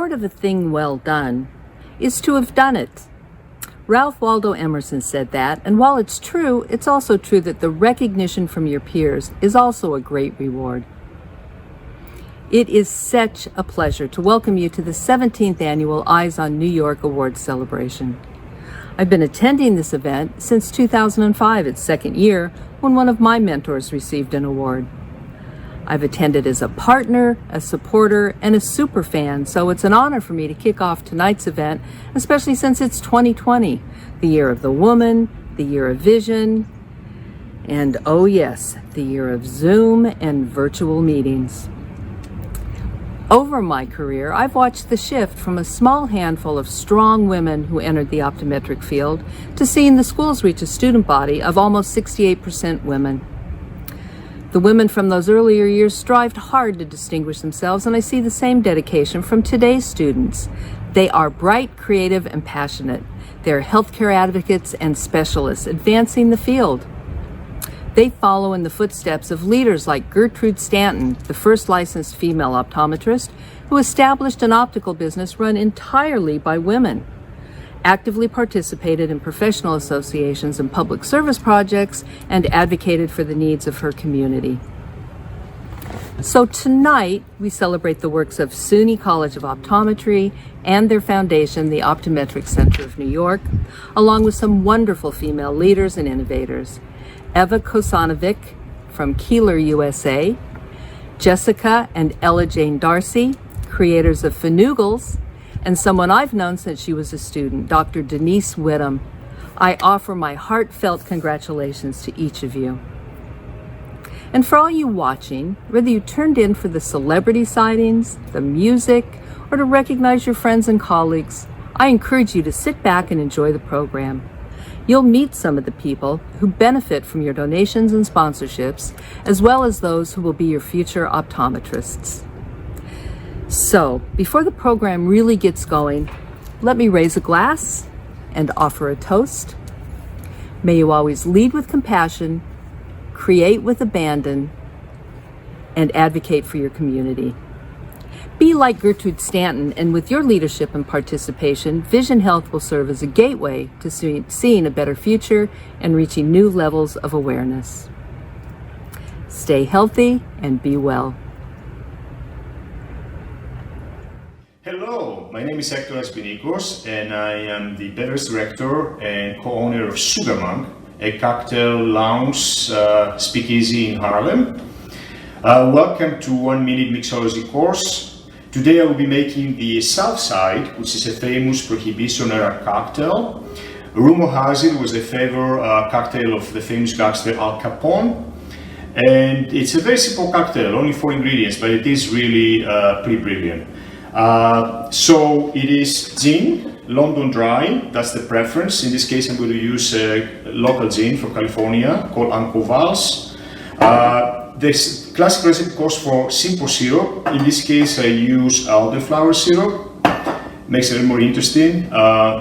reward of a thing well done is to have done it. Ralph Waldo Emerson said that, and while it's true, it's also true that the recognition from your peers is also a great reward. It is such a pleasure to welcome you to the 17th Annual Eyes on New York Awards celebration. I've been attending this event since 2005, its second year, when one of my mentors received an award. I've attended as a partner, a supporter, and a super fan, so it's an honor for me to kick off tonight's event, especially since it's 2020, the year of the woman, the year of vision, and oh yes, the year of Zoom and virtual meetings. Over my career, I've watched the shift from a small handful of strong women who entered the optometric field to seeing the schools reach a student body of almost 68% women. The women from those earlier years strived hard to distinguish themselves, and I see the same dedication from today's students. They are bright, creative, and passionate. They're healthcare advocates and specialists advancing the field. They follow in the footsteps of leaders like Gertrude Stanton, the first licensed female optometrist, who established an optical business run entirely by women, actively participated in professional associations and public service projects, and advocated for the needs of her community. So tonight, we celebrate the works of SUNY College of Optometry and their foundation, the Optometric Center of New York, along with some wonderful female leaders and innovators. Eva Kosanovic from Keeler, USA, Jessica and Ella Jane Darcy, creators of Fanugals, and someone I've known since she was a student, Dr. Denise Whittam. I offer my heartfelt congratulations to each of you. And for all you watching, whether you turned in for the celebrity sightings, the music, or to recognize your friends and colleagues, I encourage you to sit back and enjoy the program. You'll meet some of the people who benefit from your donations and sponsorships, as well as those who will be your future optometrists. So, before the program really gets going, let me raise a glass and offer a toast. May you always lead with compassion, create with abandon, and advocate for your community. Be like Gertrude Stanton, and with your leadership and participation, Vision Health will serve as a gateway to seeing a better future and reaching new levels of awareness. Stay healthy and be well. Hello, my name is Hector Espinikos, and I am the beverage director and co-owner of Sugar Monk, a cocktail lounge speakeasy in Harlem. Welcome to 1 Minute Mixology course. Today I will be making the Southside, which is a famous Prohibition era cocktail. Rumor has it was a favorite cocktail of the famous gangster Al Capone. And it's a very simple cocktail, only 4 ingredients, but it is really pretty brilliant. So it is gin, London Dry, that's the preference. In this case I'm going to use a local gin from California called Uncle Val's. This classic recipe calls for simple syrup. In this case I use elderflower syrup, makes it more interesting.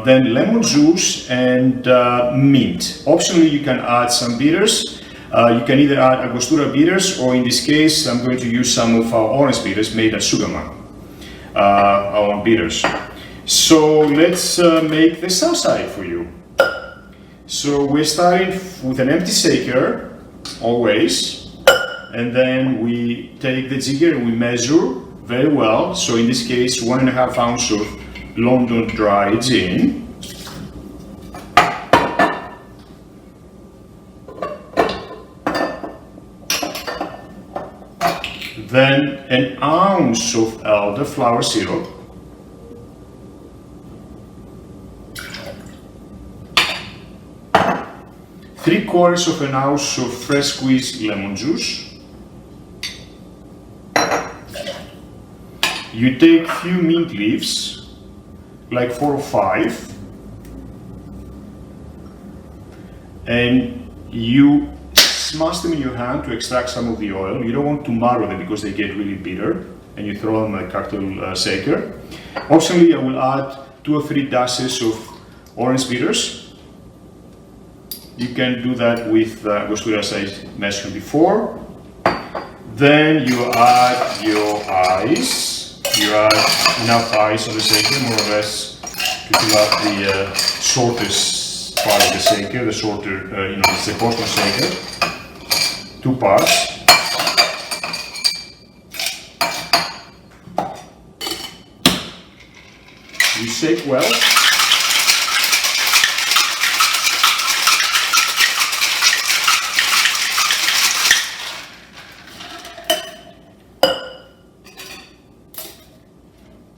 Then lemon juice and mint. Optionally you can add some bitters. You can either add Angostura bitters, or in this case I'm going to use some of our orange bitters made at Sugar Monk, our bitters. So let's make the Southside for you. So we're starting with an empty shaker, always. And then we take the jigger and we measure very well. So in this case, 1.5 ounces of London Dry gin. Then 1 ounce of elderflower syrup. Three-quarters of an ounce of fresh squeezed lemon juice. You take few mint leaves, like 4 or 5, and you smash them in your hand to extract some of the oil. You don't want to muddle them because they get really bitter, and you throw them in a cocktail shaker. Optionally, I will add 2 or 3 dashes of orange bitters. You can do that with Angostura, as I mentioned before. Then you add your ice. Here are enough eyes on the shaker, more or less, to fill up the shortest part of the shaker, the shorter, it's the bottom shaker. 2 parts. You shake well.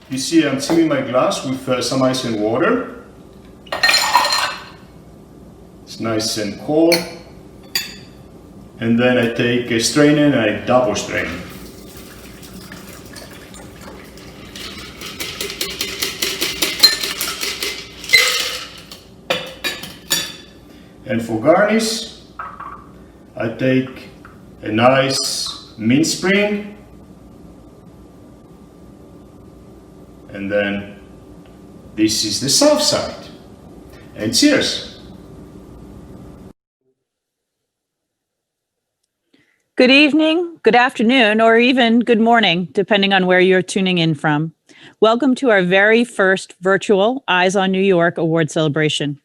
You see, I'm filling my glass with some ice and water. It's nice and cold. And then I take a strainer and I double strain. And for garnish, I take a nice mint spring. And then this is the south side. And cheers. Good evening, good afternoon, or even good morning, depending on where you're tuning in from. Welcome to our very first virtual Eyes on New York award celebration.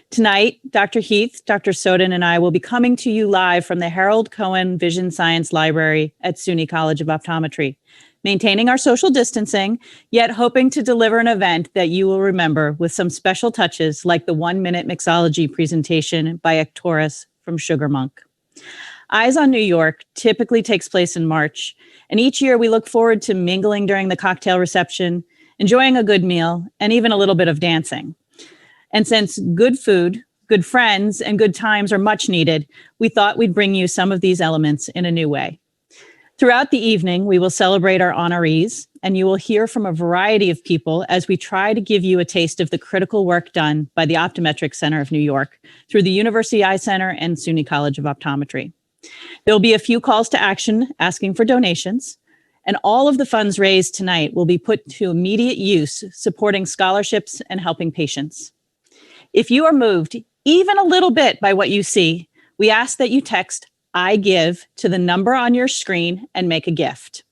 Tonight, Dr. Heath, Dr. Soden, and I will be coming to you live from the Harold Cohen Vision Science Library at SUNY College of Optometry, maintaining our social distancing, yet hoping to deliver an event that you will remember with some special touches like the 1-minute mixology presentation by Ectoris from Sugar Monk. Eyes on New York typically takes place in March, and each year we look forward to mingling during the cocktail reception, enjoying a good meal, and even a little bit of dancing. And since good food, good friends, and good times are much needed, we thought we'd bring you some of these elements in a new way. Throughout the evening, we will celebrate our honorees, and you will hear from a variety of people as we try to give you a taste of the critical work done by the Optometric Center of New York through the University Eye Center and SUNY College of Optometry. There will be a few calls to action asking for donations, and all of the funds raised tonight will be put to immediate use supporting scholarships and helping patients. If you are moved even a little bit by what you see, we ask that you text I give to the number on your screen and make a gift.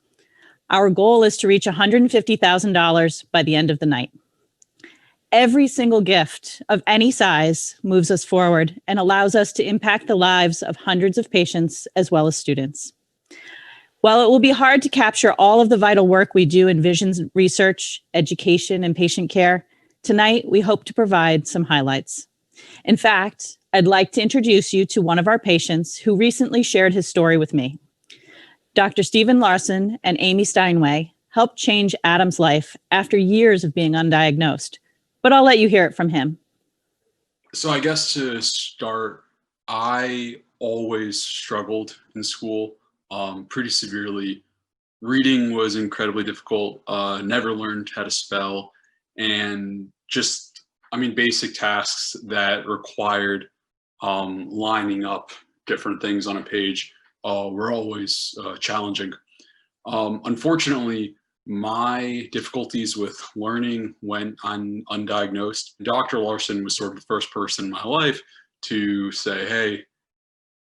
Our goal is to reach $150,000 by the end of the night. Every single gift of any size moves us forward and allows us to impact the lives of hundreds of patients as well as students. While it will be hard to capture all of the vital work we do in vision research, education, and patient care, tonight we hope to provide some highlights. In fact, I'd like to introduce you to one of our patients who recently shared his story with me. Dr. Stephen Larson and Amy Steinway helped change Adam's life after years of being undiagnosed, but I'll let you hear it from him. So I guess to start, I always struggled in school pretty severely. Reading was incredibly difficult, never learned how to spell, and basic tasks that required lining up different things on a page were always challenging. Unfortunately, my difficulties with learning went undiagnosed. Dr. Larson was sort of the first person in my life to say, hey,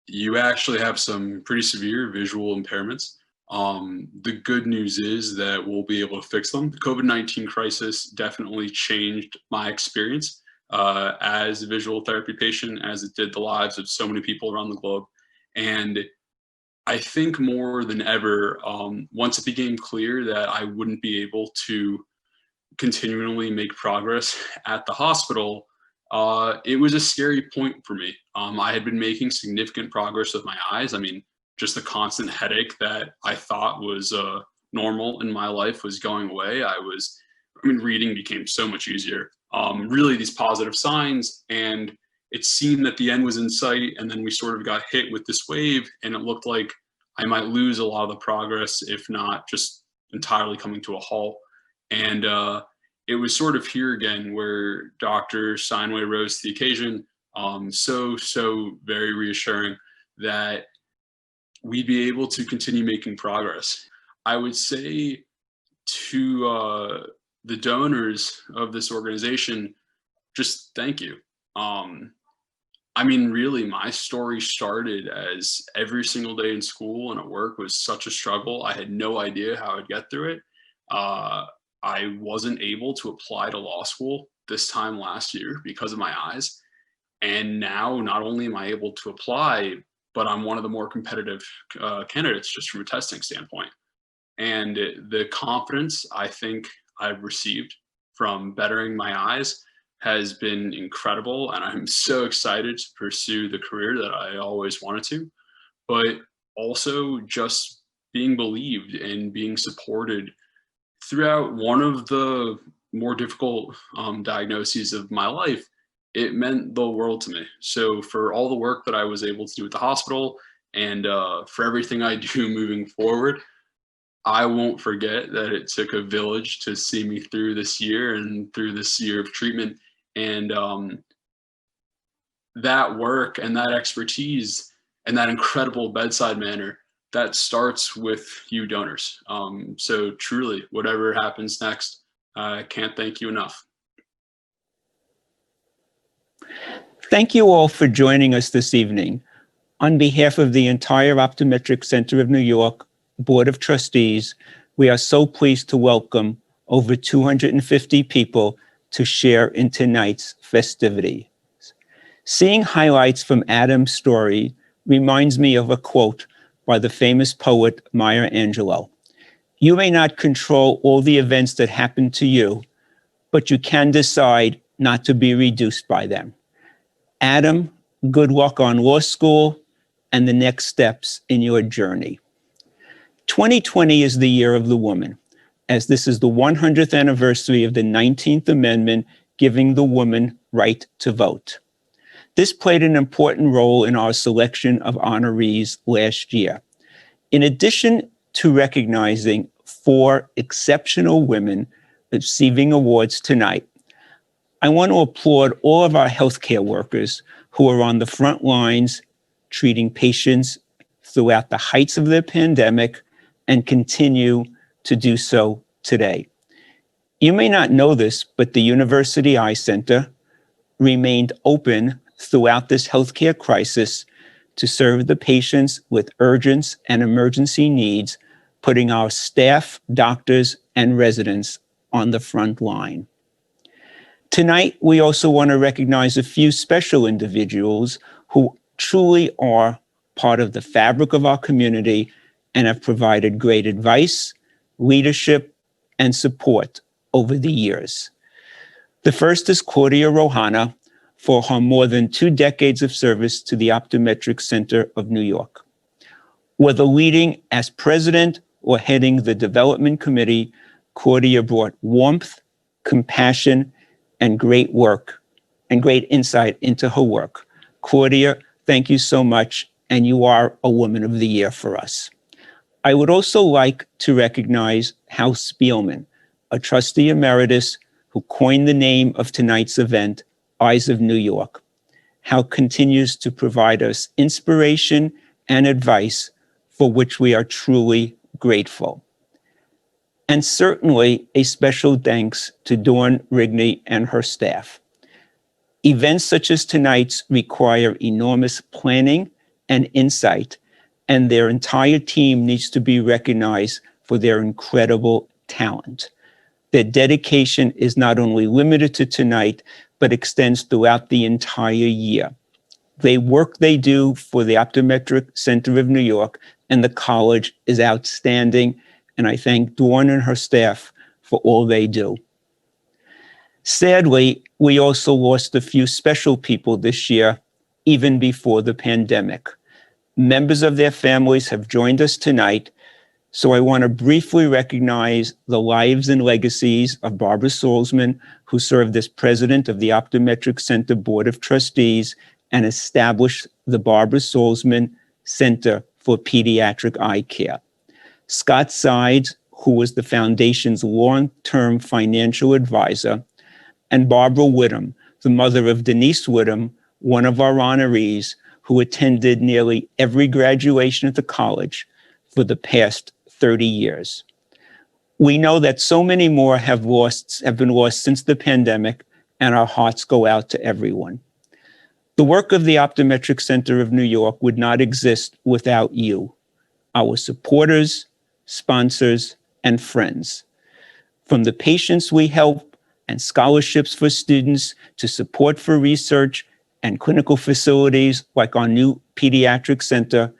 you actually have some pretty severe visual impairments. The good news is that we'll be able to fix them. The COVID-19 crisis definitely changed my experience as a visual therapy patient, as it did the lives of so many people around the globe. And I think more than ever, once it became clear that I wouldn't be able to continually make progress at the hospital, it was a scary point for me. I had been making significant progress with my eyes. Just the constant headache that I thought was normal in my life was going away. Reading became so much easier. Really these positive signs, and it seemed that the end was in sight, and then we sort of got hit with this wave, and it looked like I might lose a lot of the progress, if not just entirely coming to a halt. And it was sort of here again where Dr. Steinway rose to the occasion, so very reassuring that we'd be able to continue making progress. I would say to the donors of this organization, just thank you. Really, my story started as every single day in school and at work was such a struggle. I had no idea how I'd get through it. I wasn't able to apply to law school this time last year because of my eyes. And now not only am I able to apply, but I'm one of the more competitive candidates just from a testing standpoint. And the confidence I think I've received from bettering my eyes has been incredible. And I'm so excited to pursue the career that I always wanted to, but also just being believed and being supported throughout one of the more difficult diagnoses of my life. It meant the world to me. So for all the work that I was able to do at the hospital and for everything I do moving forward, I won't forget that it took a village to see me through this year and through this year of treatment. And that work and that expertise and that incredible bedside manner, that starts with you donors. So truly, whatever happens next, I can't thank you enough. Thank you all for joining us this evening. On behalf of the entire Optometric Center of New York Board of Trustees, we are so pleased to welcome over 250 people to share in tonight's festivity. Seeing highlights from Adam's story reminds me of a quote by the famous poet Maya Angelou. You may not control all the events that happen to you, but you can decide not to be reduced by them. Adam, good luck on law school and the next steps in your journey. 2020 is the year of the woman, as this is the 100th anniversary of the 19th Amendment giving the woman right to vote. This played an important role in our selection of honorees last year. In addition to recognizing 4 exceptional women receiving awards tonight, I want to applaud all of our healthcare workers who are on the front lines treating patients throughout the heights of the pandemic and continue to do so today. You may not know this, but the University Eye Center remained open throughout this healthcare crisis to serve the patients with urgent and emergency needs, putting our staff, doctors, and residents on the front line. Tonight, we also want to recognize a few special individuals who truly are part of the fabric of our community and have provided great advice, leadership, and support over the years. The first is Claudia Rohana for her more than 2 decades of service to the Optometric Center of New York. Whether leading as president or heading the development committee, Claudia brought warmth, compassion, and great work and great insight into her work. Claudia, thank you so much, and you are a Woman of the Year for us. I would also like to recognize Hal Spielman, a trustee emeritus who coined the name of tonight's event, Eyes of New York. Hal continues to provide us inspiration and advice for which we are truly grateful. And certainly a special thanks to Dawn Rigney and her staff. Events such as tonight's require enormous planning and insight, and their entire team needs to be recognized for their incredible talent. Their dedication is not only limited to tonight, but extends throughout the entire year. The work they do for the Optometric Center of New York and the college is outstanding, and I thank Dawn and her staff for all they do. Sadly, we also lost a few special people this year, even before the pandemic. Members of their families have joined us tonight, so I want to briefly recognize the lives and legacies of Barbara Salzman, who served as president of the Optometric Center Board of Trustees and established the Barbara Salzman Center for Pediatric Eye Care. Scott Sides, who was the foundation's long-term financial advisor, and Barbara Whittam, the mother of Denise Whittam, one of our honorees, who attended nearly every graduation at the college for the past 30 years. We know that so many more have been lost since the pandemic, and our hearts go out to everyone. The work of the Optometric Center of New York would not exist without you, our supporters, sponsors, and friends. From the patients we help and scholarships for students to support for research and clinical facilities like our new pediatric center,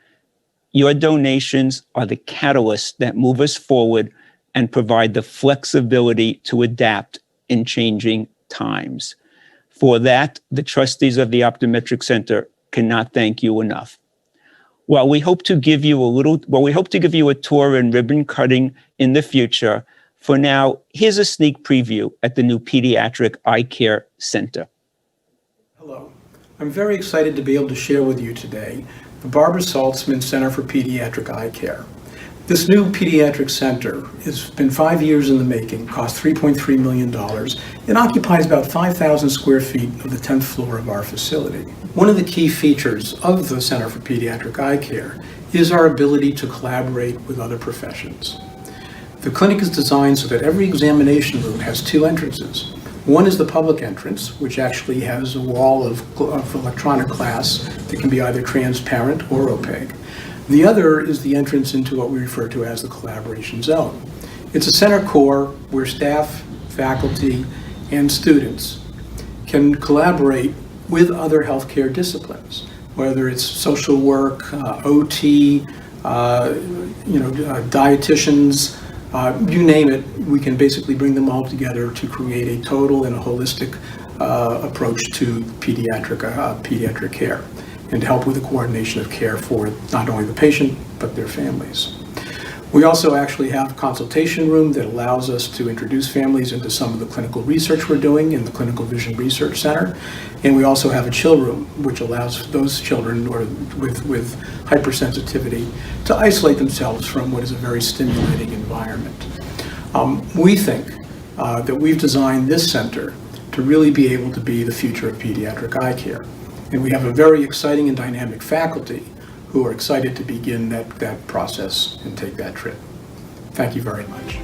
your donations are the catalysts that move us forward and provide the flexibility to adapt in changing times. For that, the trustees of the Optometric Center cannot thank you enough. While we hope to give you a tour and ribbon cutting in the future, for now, here's a sneak preview at the new Pediatric Eye Care Center. Hello. I'm very excited to be able to share with you today the Barbara Saltzman Center for Pediatric Eye Care. This new pediatric center has been 5 years in the making, cost $3.3 million. It occupies about 5,000 square feet of the 10th floor of our facility. One of the key features of the Center for Pediatric Eye Care is our ability to collaborate with other professions. The clinic is designed so that every examination room has two entrances. One is the public entrance, which actually has a wall of electronic glass that can be either transparent or opaque. The other is the entrance into what we refer to as the collaboration zone. It's a center core where staff, faculty, and students can collaborate with other healthcare disciplines, whether it's social work, OT, dietitians, you name it. We can basically bring them all together to create a total and a holistic approach to pediatric care, and to help with the coordination of care for not only the patient, but their families. We also actually have a consultation room that allows us to introduce families into some of the clinical research we're doing in the Clinical Vision Research Center. And we also have a chill room, which allows those children with hypersensitivity to isolate themselves from what is a very stimulating environment. We think that we've designed this center to really be able to be the future of pediatric eye care. And we have a very exciting and dynamic faculty who are excited to begin that process and take that trip. Thank you very much.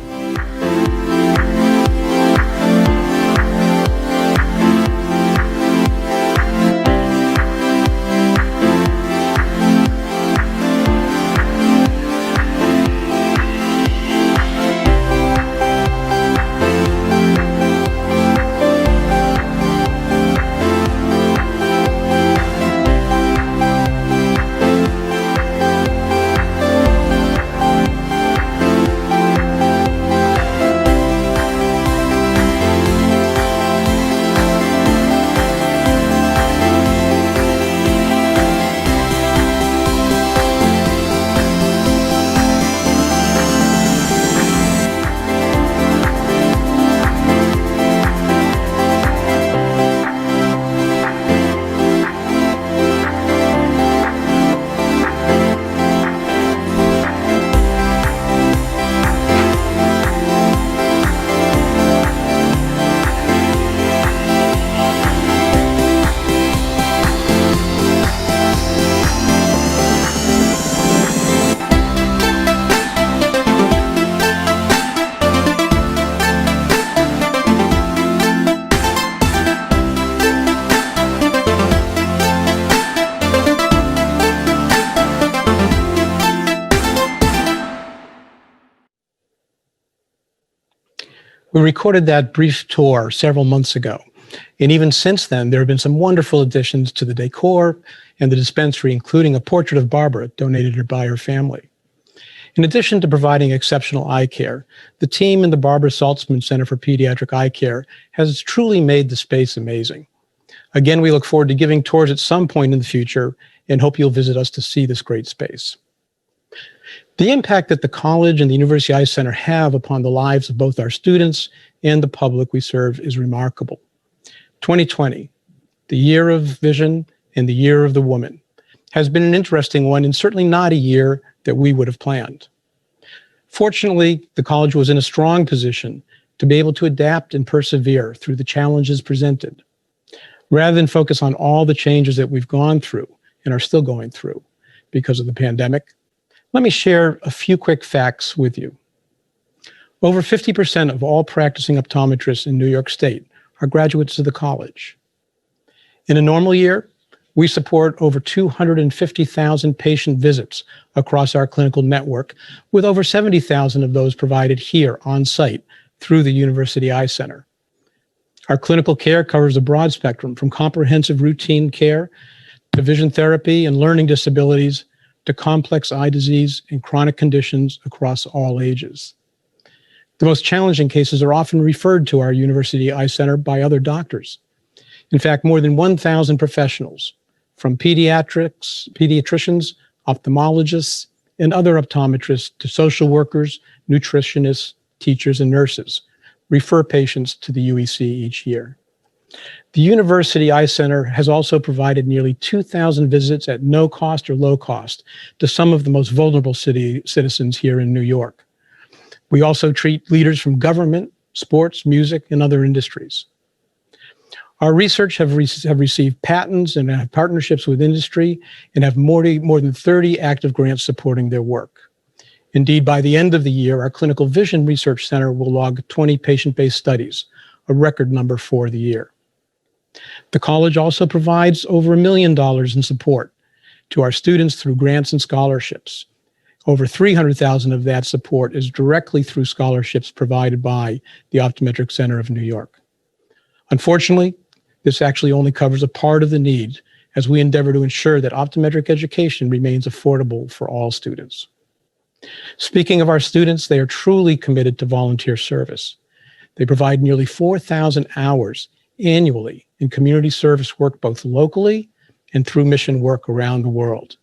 We recorded that brief tour several months ago. And even since then, there have been some wonderful additions to the decor and the dispensary, including a portrait of Barbara donated by her family. In addition to providing exceptional eye care, the team in the Barbara Saltzman Center for Pediatric Eye Care has truly made the space amazing. Again, we look forward to giving tours at some point in the future and hope you'll visit us to see this great space. The impact that the college and the University Eye Center have upon the lives of both our students and the public we serve is remarkable. 2020, the year of vision and the year of the woman, has been an interesting one and certainly not a year that we would have planned. Fortunately, the college was in a strong position to be able to adapt and persevere through the challenges presented. Rather than focus on all the changes that we've gone through and are still going through because of the pandemic, let me share a few quick facts with you. Over 50% of all practicing optometrists in New York State are graduates of the college. In a normal year, we support over 250,000 patient visits across our clinical network, with over 70,000 of those provided here on site through the University Eye Center. Our clinical care covers a broad spectrum from comprehensive routine care to vision therapy and learning disabilities to complex eye disease and chronic conditions across all ages. The most challenging cases are often referred to our University Eye Center by other doctors. In fact, more than 1,000 professionals, from pediatricians, ophthalmologists, and other optometrists to social workers, nutritionists, teachers, and nurses, refer patients to the UEC each year. The University Eye Center has also provided nearly 2,000 visits at no cost or low cost to some of the most vulnerable citizens here in New York. We also treat leaders from government, sports, music, and other industries. Our research have received patents and have partnerships with industry and have more than 30 active grants supporting their work. Indeed, by the end of the year, our Clinical Vision Research Center will log 20 patient-based studies, a record number for the year. The college also provides over $1 million in support to our students through grants and scholarships. Over $300,000 of that support is directly through scholarships provided by the Optometric Center of New York. Unfortunately, this actually only covers a part of the need as we endeavor to ensure that optometric education remains affordable for all students. Speaking of our students, they are truly committed to volunteer service. They provide nearly 4,000 hours annually in community service work both locally and through mission work around the world.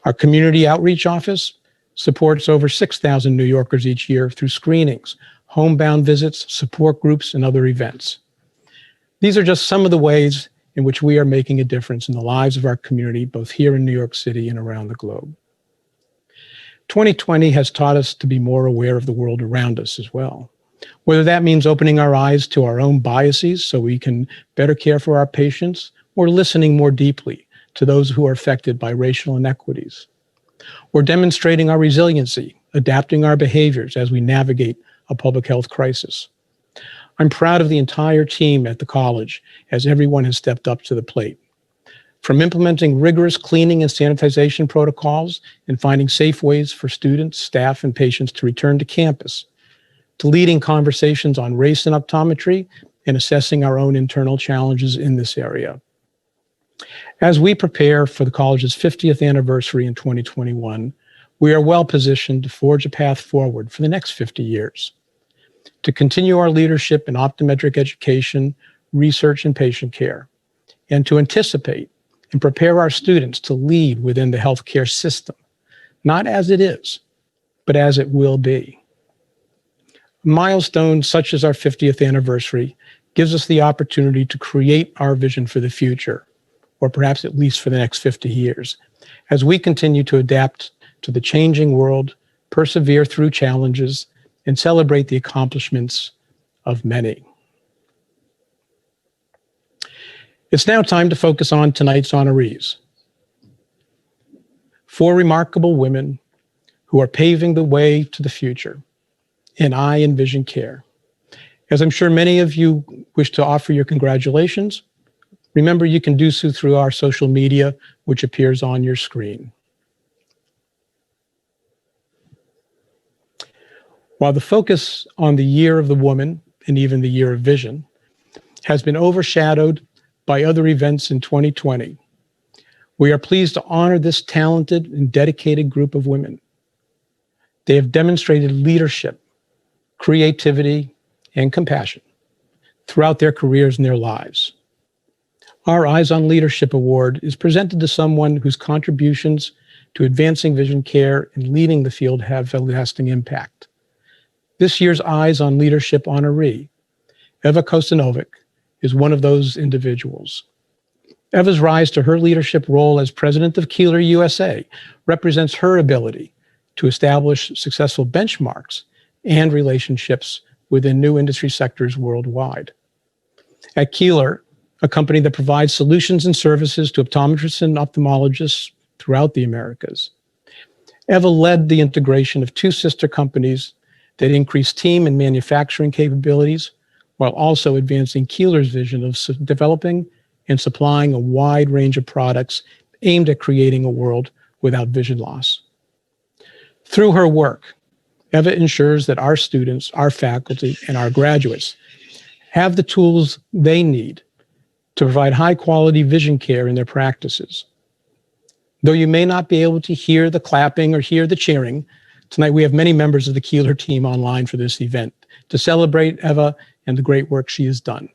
Our community outreach office supports over 6,000 New Yorkers each year through screenings, homebound visits, support groups, and other events. These are just some of the ways in which we are making a difference in the lives of our community, both here in New York City and around the globe. 2020 has taught us to be more aware of the world around us as well. Whether that means opening our eyes to our own biases so we can better care for our patients, or listening more deeply to those who are affected by racial inequities, or demonstrating our resiliency, adapting our behaviors as we navigate a public health crisis. I'm proud of the entire team at the college as everyone has stepped up to the plate. From implementing rigorous cleaning and sanitization protocols and finding safe ways for students, staff, and patients to return to campus, to leading conversations on race and optometry and assessing our own internal challenges in this area. As we prepare for the college's 50th anniversary in 2021, we are well positioned to forge a path forward for the next 50 years. To continue our leadership in optometric education, research, and patient care, and to anticipate and prepare our students to lead within the healthcare system, not as it is, but as it will be. A milestone such as our 50th anniversary gives us the opportunity to create our vision for the future, or perhaps at least for the next 50 years, as we continue to adapt to the changing world, persevere through challenges, and celebrate the accomplishments of many. It's now time to focus on tonight's honorees. 4 remarkable women who are paving the way to the future in eye and vision care. As I'm sure many of you wish to offer your congratulations, remember you can do so through our social media, which appears on your screen. While the focus on the Year of the Woman and even the Year of Vision has been overshadowed by other events in 2020, we are pleased to honor this talented and dedicated group of women. They have demonstrated leadership, creativity, and compassion throughout their careers and their lives. Our Eyes on Leadership Award is presented to someone whose contributions to advancing vision care and leading the field have a lasting impact. This year's Eyes on Leadership honoree, Eva Kostanovic, is one of those individuals. Eva's rise to her leadership role as president of Keeler USA represents her ability to establish successful benchmarks and relationships within new industry sectors worldwide. At Keeler, a company that provides solutions and services to optometrists and ophthalmologists throughout the Americas, Eva led the integration of 2 sister companies that increased team and manufacturing capabilities while also advancing Keeler's vision of developing and supplying a wide range of products aimed at creating a world without vision loss. Through her work, EVA ensures that our students, our faculty, and our graduates have the tools they need to provide high-quality vision care in their practices. Though you may not be able to hear the clapping or hear the cheering, tonight we have many members of the Keeler team online for this event to celebrate Eva and the great work she has done.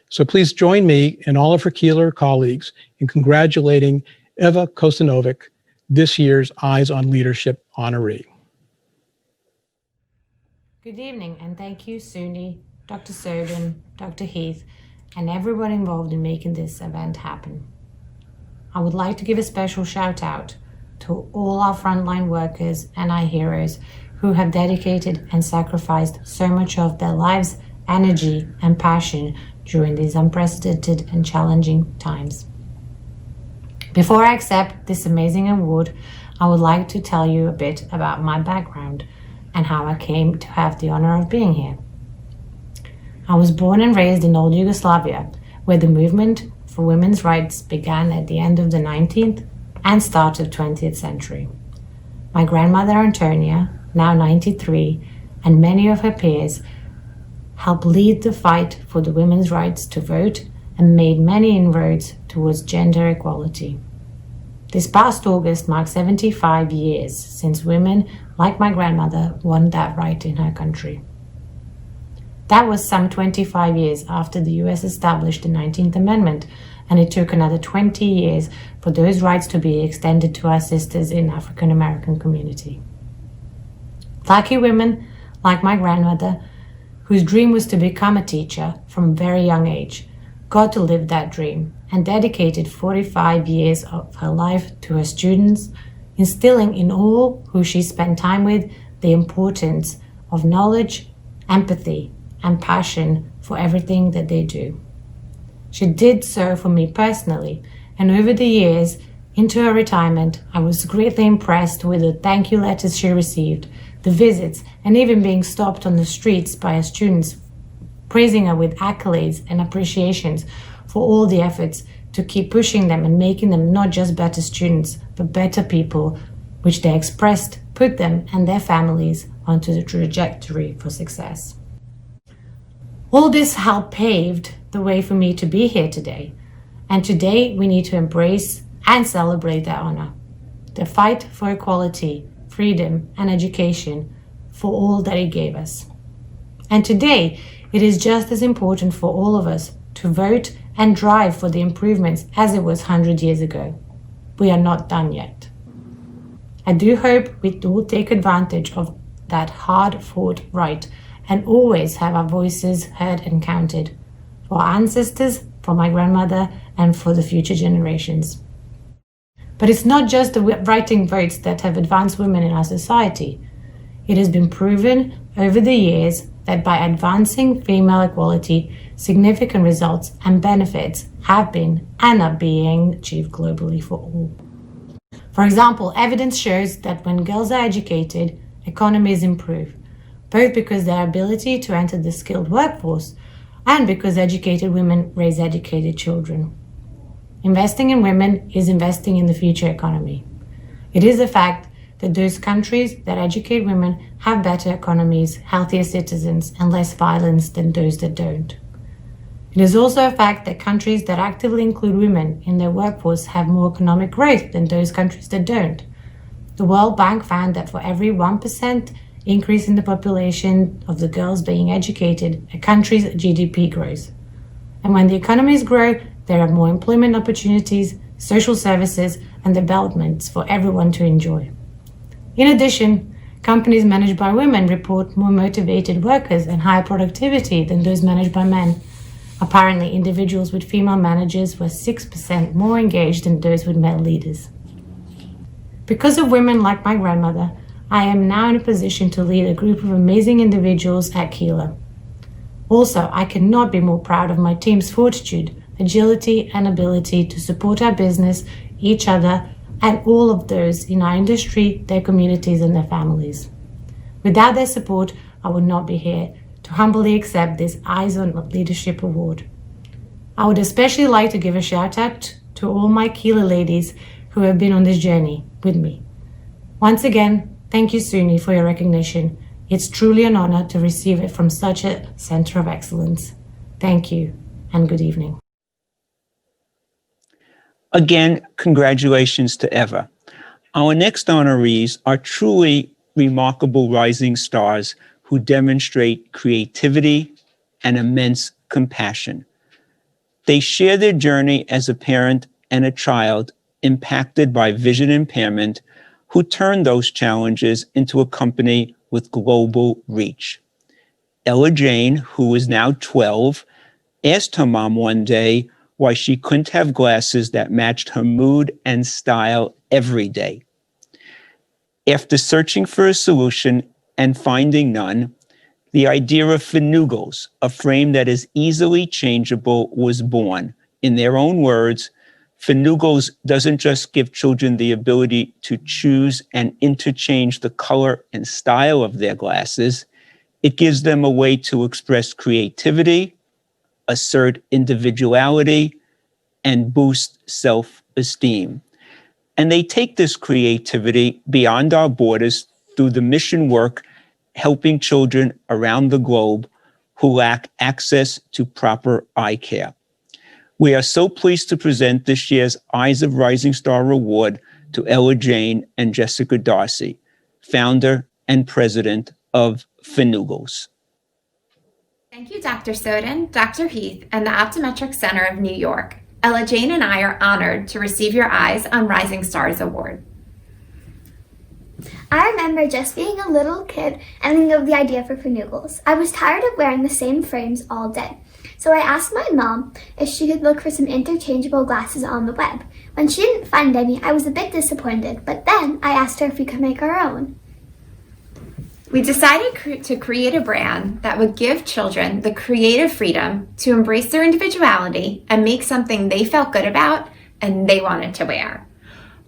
So please join me and all of her Keeler colleagues in congratulating Eva Kosanovic, this year's Eyes on Leadership honoree. Good evening, and thank you, Suni, Dr. Sobin, Dr. Heath, and everyone involved in making this event happen. I would like to give a special shout out to all our frontline workers and our heroes who have dedicated and sacrificed so much of their lives, energy, and passion during these unprecedented and challenging times. Before I accept this amazing award, I would like to tell you a bit about my background and how I came to have the honor of being here. I was born and raised in old Yugoslavia, where the movement for women's rights began at the end of the 19th and start of 20th century. My grandmother Antonia, now 93, and many of her peers helped lead the fight for the women's rights to vote and made many inroads towards gender equality. This past August marked 75 years since women, like my grandmother, won that right in her country. That was some 25 years after the US established the 19th Amendment, and it took another 20 years for those rights to be extended to our sisters in African American community. Lucky women, like my grandmother, whose dream was to become a teacher from a very young age, got to live that dream and dedicated 45 years of her life to her students, instilling in all who she spent time with the importance of knowledge, empathy, and passion for everything that they do. She did so for me personally, and over the years, into her retirement, I was greatly impressed with the thank you letters she received, the visits, and even being stopped on the streets by her students, praising her with accolades and appreciations for all the efforts to keep pushing them and making them not just better students, but better people, which they expressed put them and their families onto the trajectory for success. All this helped paved the way for me to be here today, and today we need to embrace and celebrate their honor, the fight for equality, freedom, and education for all that it gave us. And today, it is just as important for all of us to vote and drive for the improvements as it was 100 years ago. We are not done yet. I do hope we will take advantage of that hard-fought right and always have our voices heard and counted for our ancestors, for my grandmother, and for the future generations. But it's not just the writing votes that have advanced women in our society. It has been proven over the years that by advancing female equality, significant results and benefits have been and are being achieved globally for all. For example, evidence shows that when girls are educated, economies improve, both because their ability to enter the skilled workforce and because educated women raise educated children. Investing in women is investing in the future economy. It is a fact that those countries that educate women have better economies, healthier citizens, and less violence than those that don't. It is also a fact that countries that actively include women in their workforce have more economic growth than those countries that don't. The World Bank found that for every 1% increase in the population of the girls being educated, a country's GDP grows. And when the economies grow, there are more employment opportunities, social services, and developments for everyone to enjoy. In addition, companies managed by women report more motivated workers and higher productivity than those managed by men. Apparently, individuals with female managers were 6% more engaged than those with male leaders. Because of women like my grandmother, I am now in a position to lead a group of amazing individuals at Keeler. Also, I cannot be more proud of my team's fortitude, agility, and ability to support our business, each other, and all of those in our industry, their communities, and their families. Without their support, I would not be here to humbly accept this Eyes on Leadership Award. I would especially like to give a shout out to all my Keeler ladies who have been on this journey with me. Once again, thank you, Suni, for your recognition. It's truly an honor to receive it from such a center of excellence. Thank you, and good evening. Again, congratulations to Eva. Our next honorees are truly remarkable rising stars who demonstrate creativity and immense compassion. They share their journey as a parent and a child impacted by vision impairment, who turned those challenges into a company with global reach. Ella Jane, who is now 12, asked her mom one day why she couldn't have glasses that matched her mood and style every day. After searching for a solution and finding none, the idea of Finugles, a frame that is easily changeable, was born. In their own words, Finugles doesn't just give children the ability to choose and interchange the color and style of their glasses, it gives them a way to express creativity, assert individuality, and boost self-esteem. And they take this creativity beyond our borders through the mission work helping children around the globe who lack access to proper eye care. We are so pleased to present this year's Eyes of Rising Star Award to Ella Jane and Jessica Darcy, founder and president of Finugles. Thank you, Dr. Soden, Dr. Heath, and the Optometric Center of New York. Ella Jane and I are honored to receive your Eyes on Rising Stars Award. I remember just being a little kid and thinking of the idea for Finugles. I was tired of wearing the same frames all day. So I asked my mom if she could look for some interchangeable glasses on the web. When she didn't find any, I was a bit disappointed, but then I asked her if we could make our own. We decided to create a brand that would give children the creative freedom to embrace their individuality and make something they felt good about and they wanted to wear.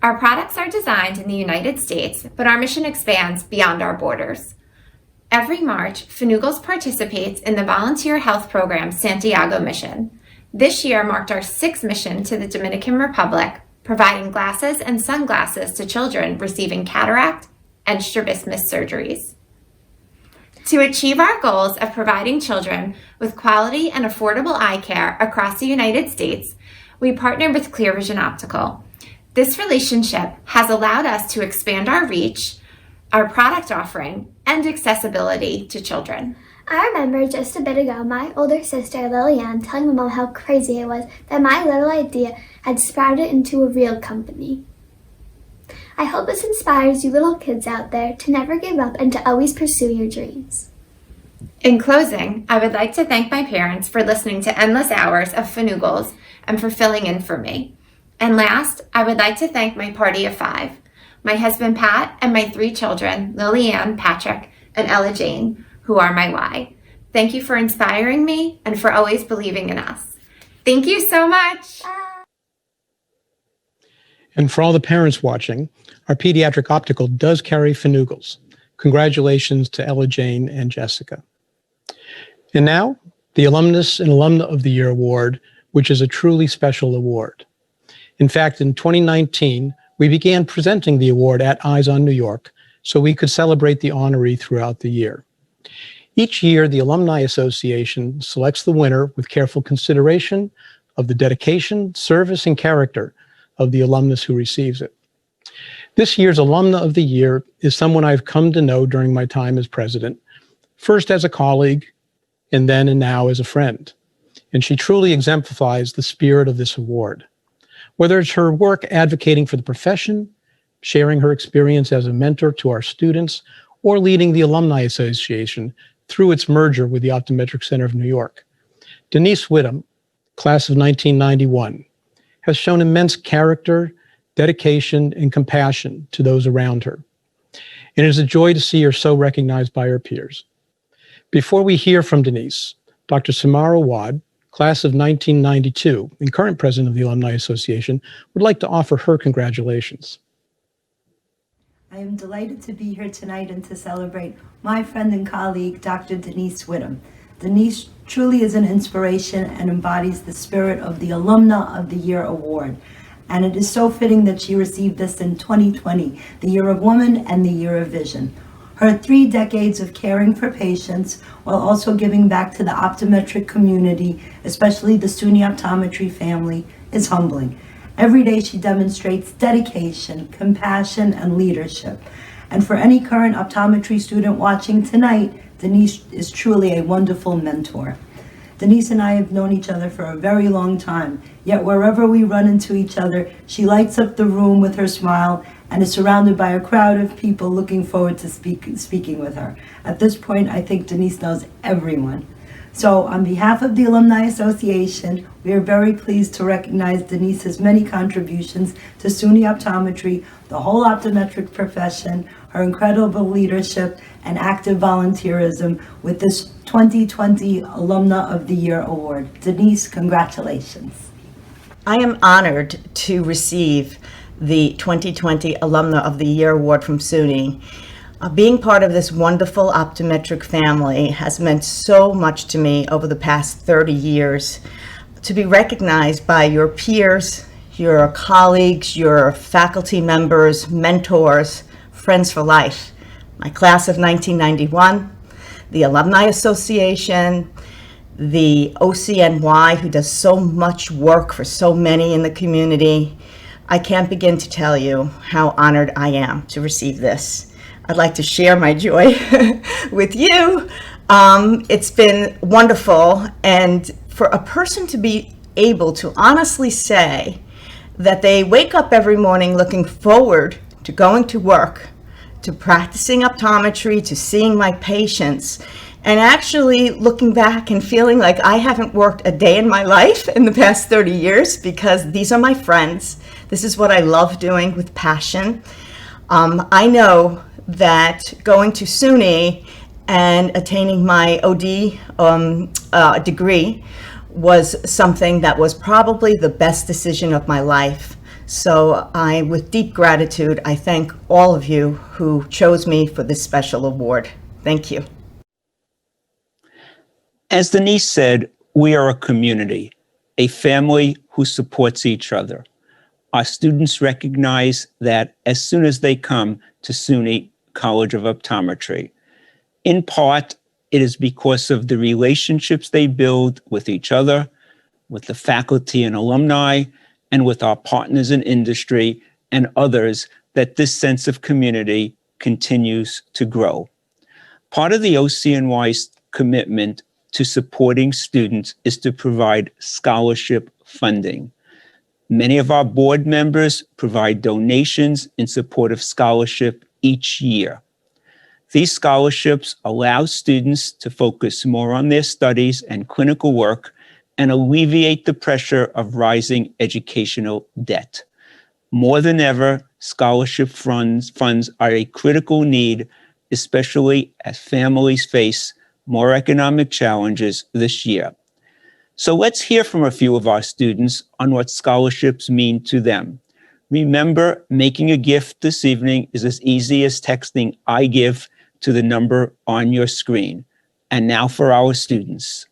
Our products are designed in the United States, but our mission expands beyond our borders. Every March, Finugles participates in the volunteer health program Santiago Mission. This year marked our 6th mission to the Dominican Republic, providing glasses and sunglasses to children receiving cataract and strabismus surgeries. To achieve our goals of providing children with quality and affordable eye care across the United States, we partnered with Clear Vision Optical. This relationship has allowed us to expand our reach, our product offering, and accessibility to children. I remember just a bit ago my older sister Lillian telling my mom how crazy it was that my little idea had sprouted into a real company. I hope this inspires you little kids out there to never give up and to always pursue your dreams. In closing, I would like to thank my parents for listening to endless hours of Finugles and for filling in for me. And last, I would like to thank my party of 5, my husband Pat and my 3 children, Lillian, Patrick, and Ella Jane, who are my why. Thank you for inspiring me and for always believing in us. Thank you so much. And for all the parents watching, our Pediatric Optical does carry Finugles. Congratulations to Ella Jane and Jessica. And now, the Alumnus and Alumna of the Year Award, which is a truly special award. In fact, in 2019, we began presenting the award at Eyes on New York so we could celebrate the honoree throughout the year. Each year, the Alumni Association selects the winner with careful consideration of the dedication, service, and character of the alumnus who receives it. This year's Alumna of the Year is someone I've come to know during my time as president, first as a colleague, and then and now as a friend. And she truly exemplifies the spirit of this award. Whether it's her work advocating for the profession, sharing her experience as a mentor to our students, or leading the Alumni Association through its merger with the Optometric Center of New York, Denise Whittam, class of 1991, has shown immense character, dedication, and compassion to those around her. And it is a joy to see her so recognized by her peers. Before we hear from Denise, Dr. Samara Wad, class of 1992 and current president of the Alumni Association, would like to offer her congratulations. I am delighted to be here tonight and to celebrate my friend and colleague, Dr. Denise Whittam. Denise truly is an inspiration and embodies the spirit of the Alumna of the Year Award. And it is so fitting that she received this in 2020, the Year of Woman and the Year of Vision. Her 3 decades of caring for patients while also giving back to the optometric community, especially the SUNY Optometry family, is humbling. Every day she demonstrates dedication, compassion, and leadership. And for any current optometry student watching tonight, Denise is truly a wonderful mentor. Denise and I have known each other for a very long time, yet wherever we run into each other, she lights up the room with her smile and is surrounded by a crowd of people looking forward to speaking with her. At this point, I think Denise knows everyone. So on behalf of the Alumni Association, we are very pleased to recognize Denise's many contributions to SUNY Optometry, the whole optometric profession, her incredible leadership and active volunteerism with this 2020 Alumna of the Year Award. Denise, congratulations. I am honored to receive the 2020 Alumna of the Year Award from SUNY. Being part of this wonderful optometric family has meant so much to me over the past 30 years. To be recognized by your peers, your colleagues, your faculty members, mentors, friends for life. My class of 1991, the Alumni Association, the OCNY, who does so much work for so many in the community. I can't begin to tell you how honored I am to receive this. I'd like to share my joy with you. It's been wonderful, and for a person to be able to honestly say that they wake up every morning looking forward to going to work, to practicing optometry, to seeing my patients, and actually looking back and feeling like I haven't worked a day in my life in the past 30 years because these are my friends. This is what I love doing with passion. I know that going to SUNY and attaining my OD degree was something that was probably the best decision of my life. So with deep gratitude, I thank all of you who chose me for this special award. Thank you. As Denise said, we are a community, a family who supports each other. Our students recognize that as soon as they come to SUNY College of Optometry. In part, it is because of the relationships they build with each other, with the faculty and alumni, and with our partners in industry and others that this sense of community continues to grow. Part of the OCNY's commitment to supporting students is to provide scholarship funding. Many of our board members provide donations in support of scholarship each year. These scholarships allow students to focus more on their studies and clinical work and alleviate the pressure of rising educational debt. More than ever, scholarship funds are a critical need, especially as families face more economic challenges this year. So let's hear from a few of our students on what scholarships mean to them. Remember, making a gift this evening is as easy as texting "I give" to the number on your screen. And now for our students.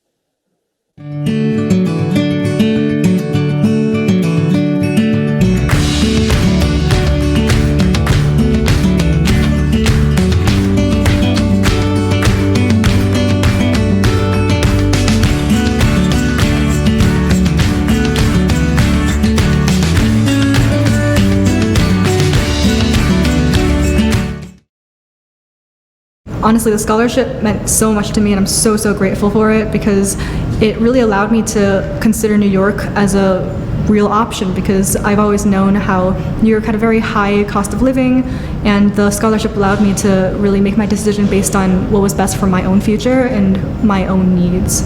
Honestly, the scholarship meant so much to me, and I'm so grateful for it because it really allowed me to consider New York as a real option, because I've always known how New York had a very high cost of living, and the scholarship allowed me to really make my decision based on what was best for my own future and my own needs.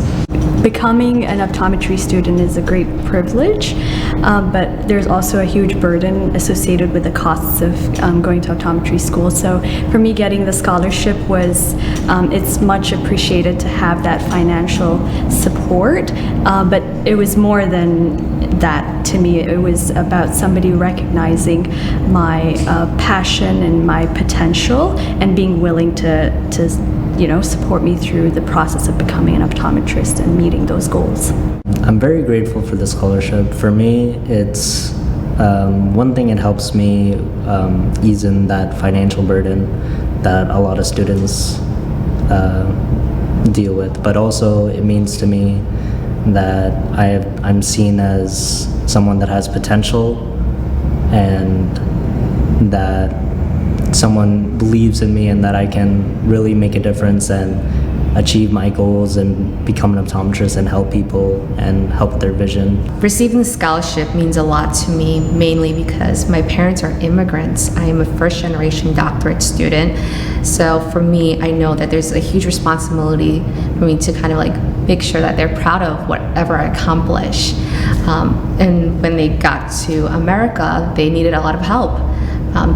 Becoming an optometry student is a great privilege, but there's also a huge burden associated with the costs of going to optometry school. So for me, getting the scholarship was, it's much appreciated to have that financial support, but it was more than that to me. It was about somebody recognizing my passion and my potential and being willing to support me through the process of becoming an optometrist and meeting those goals. I'm very grateful for the scholarship. For me, it's One thing, it helps me ease in that financial burden that a lot of students deal with, but also it means to me that I'm seen as someone that has potential, and that someone believes in me, and that I can really make a difference and achieve my goals and become an optometrist and help people and help their vision. Receiving the scholarship means a lot to me, mainly because my parents are immigrants. I am a first-generation doctorate student. So for me, I know that there's a huge responsibility for me to kind of like make sure that they're proud of whatever I accomplish. And when they got to America, they needed a lot of help.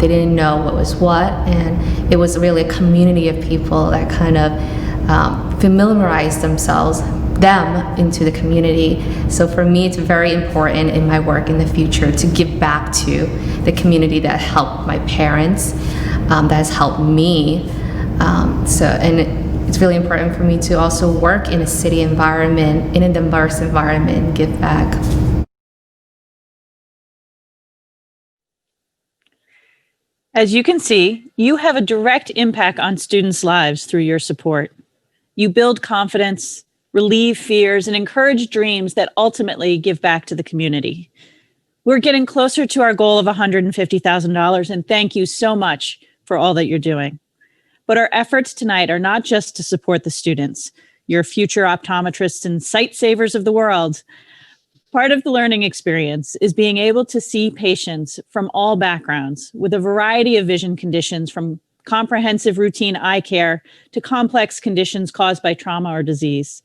They didn't know what was what, and it was really a community of people that kind of familiarized them into the community. So for me, it's very important in my work in the future to give back to the community that helped my parents, that has helped me. It's really important for me to also work in a city environment, in a diverse environment, and give back. As you can see, you have a direct impact on students' lives through your support. You build confidence, relieve fears, and encourage dreams that ultimately give back to the community. We're getting closer to our goal of $150,000, and thank you so much for all that you're doing. But our efforts tonight are not just to support the students, your future optometrists and sight savers of the world. Part of the learning experience is being able to see patients from all backgrounds with a variety of vision conditions, from comprehensive routine eye care to complex conditions caused by trauma or disease.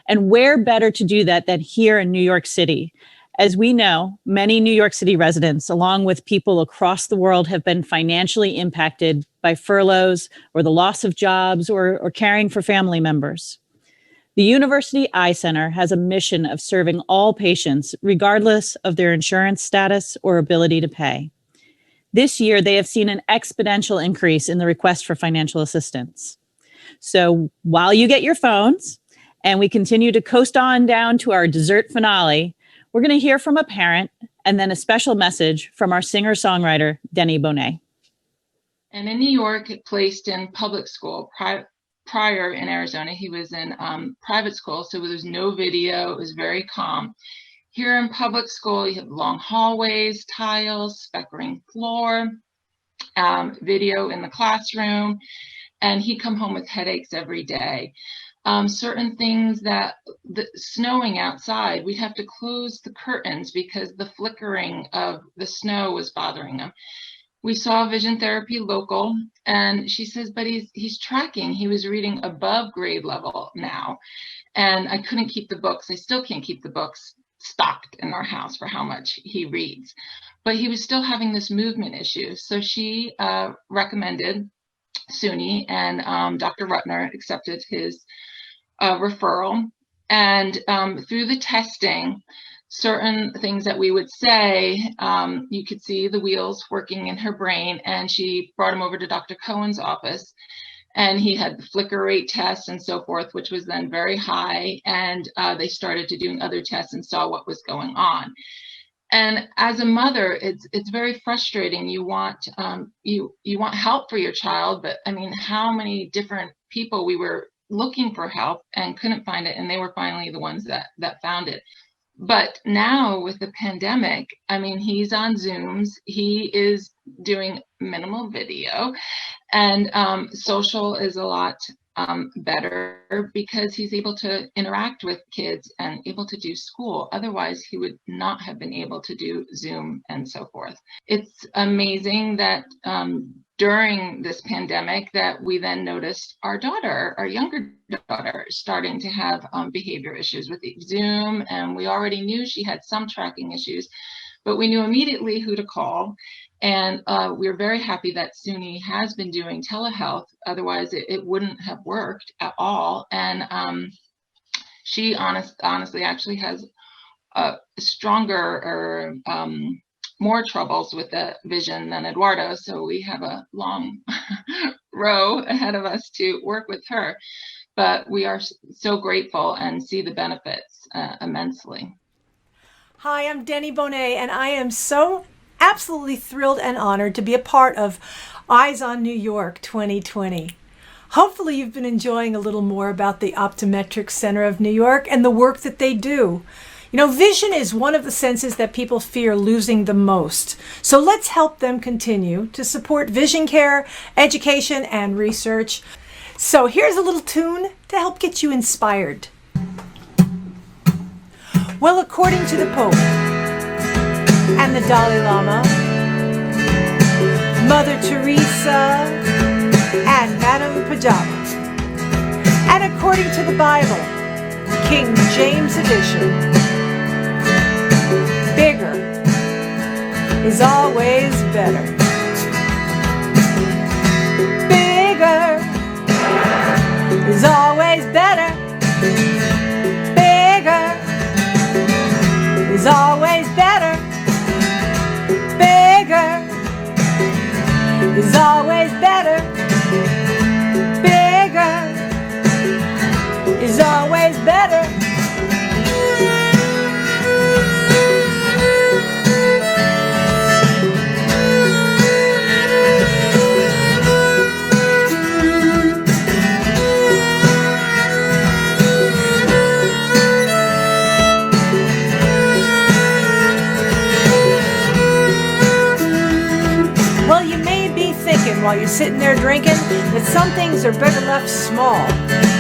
And where better to do that than here in New York City? As we know, many New York City residents, along with people across the world, have been financially impacted by furloughs or the loss of jobs or caring for family members. The University Eye Center has a mission of serving all patients, regardless of their insurance status or ability to pay. This year, they have seen an exponential increase in the request for financial assistance. So while you get your phones and we continue to coast on down to our dessert finale, we're going to hear from a parent and then a special message from our singer-songwriter, Denny Bonet. And in New York, placed in public school. Prior in Arizona, he was in private school, so there was no video. It was very calm. Here in public school, you have long hallways, tiles, speckling floor, video in the classroom, and he'd come home with headaches every day. Certain things that, snowing outside, we'd have to close the curtains because the flickering of the snow was bothering him. We saw vision therapy local, and she says, but he's tracking. He was reading above grade level now, and I couldn't keep the books. I still can't keep the books stocked in our house for how much he reads, but he was still having this movement issue. So she recommended SUNY, and Dr. Rutner accepted his referral. And through the testing, certain things that we would say, you could see the wheels working in her brain, and she brought him over to Dr. Cohen's office, and he had the flicker rate test and so forth, which was then very high, and they started to doing other tests and saw what was going on. And as a mother, it's very frustrating. You want you want help for your child, but I mean, how many different people we were looking for help and couldn't find it, and they were finally the ones that found it. But now with the pandemic, I mean, he's on Zooms, he is doing minimal video, and social is a lot better because he's able to interact with kids and able to do school. Otherwise, he would not have been able to do Zoom and so forth. It's amazing that during this pandemic that we then noticed our younger daughter, starting to have behavior issues with Zoom, and we already knew she had some tracking issues, but we knew immediately who to call. And we're very happy that SUNY has been doing telehealth. Otherwise, it wouldn't have worked at all. And she honestly actually has stronger or more troubles with the vision than Eduardo. So we have a long row ahead of us to work with her. But we are so grateful and see the benefits immensely. Hi, I'm Denny Bonet, and I am so absolutely thrilled and honored to be a part of Eyes on New York 2020. Hopefully you've been enjoying a little more about the Optometric Center of New York and the work that they do. You know, vision is one of the senses that people fear losing the most. So let's help them continue to support vision care, education, and research. So here's a little tune to help get you inspired. Well, according to the Pope and the Dalai Lama, Mother Teresa, and Madame Pajama, and according to the Bible, King James Edition, bigger is always better. Bigger is always better. Bigger is always better. Bigger is always better. Bigger is always better. Well, you may be thinking while you're sitting there drinking that some things are better left small.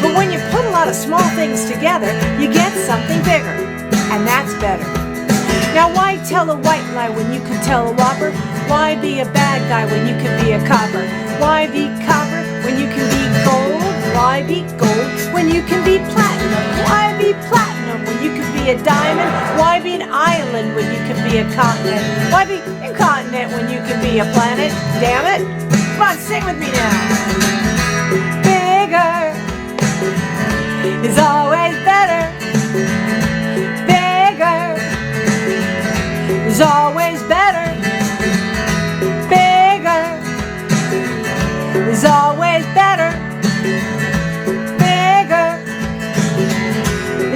But when you put a lot of small things together, you get something bigger, and that's better. Now, why tell a white lie when you could tell a whopper? Why be a bad guy when you could be a copper? Why be copper when you can be gold? Why be gold when you can be platinum? Why be platinum when you could be a diamond? Why be an island when you can be a continent? Why be incontinent when you can be a planet? Damn it! Come on, sing with me now. Bigger is always better. Bigger is always better. Bigger is always better. Bigger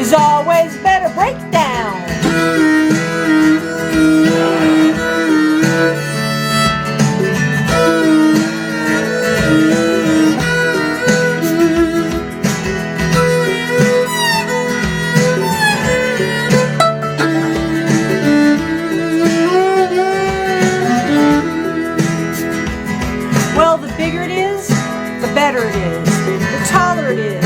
is always better. Breakdown. Well, the bigger it is, the better it is. The taller it is,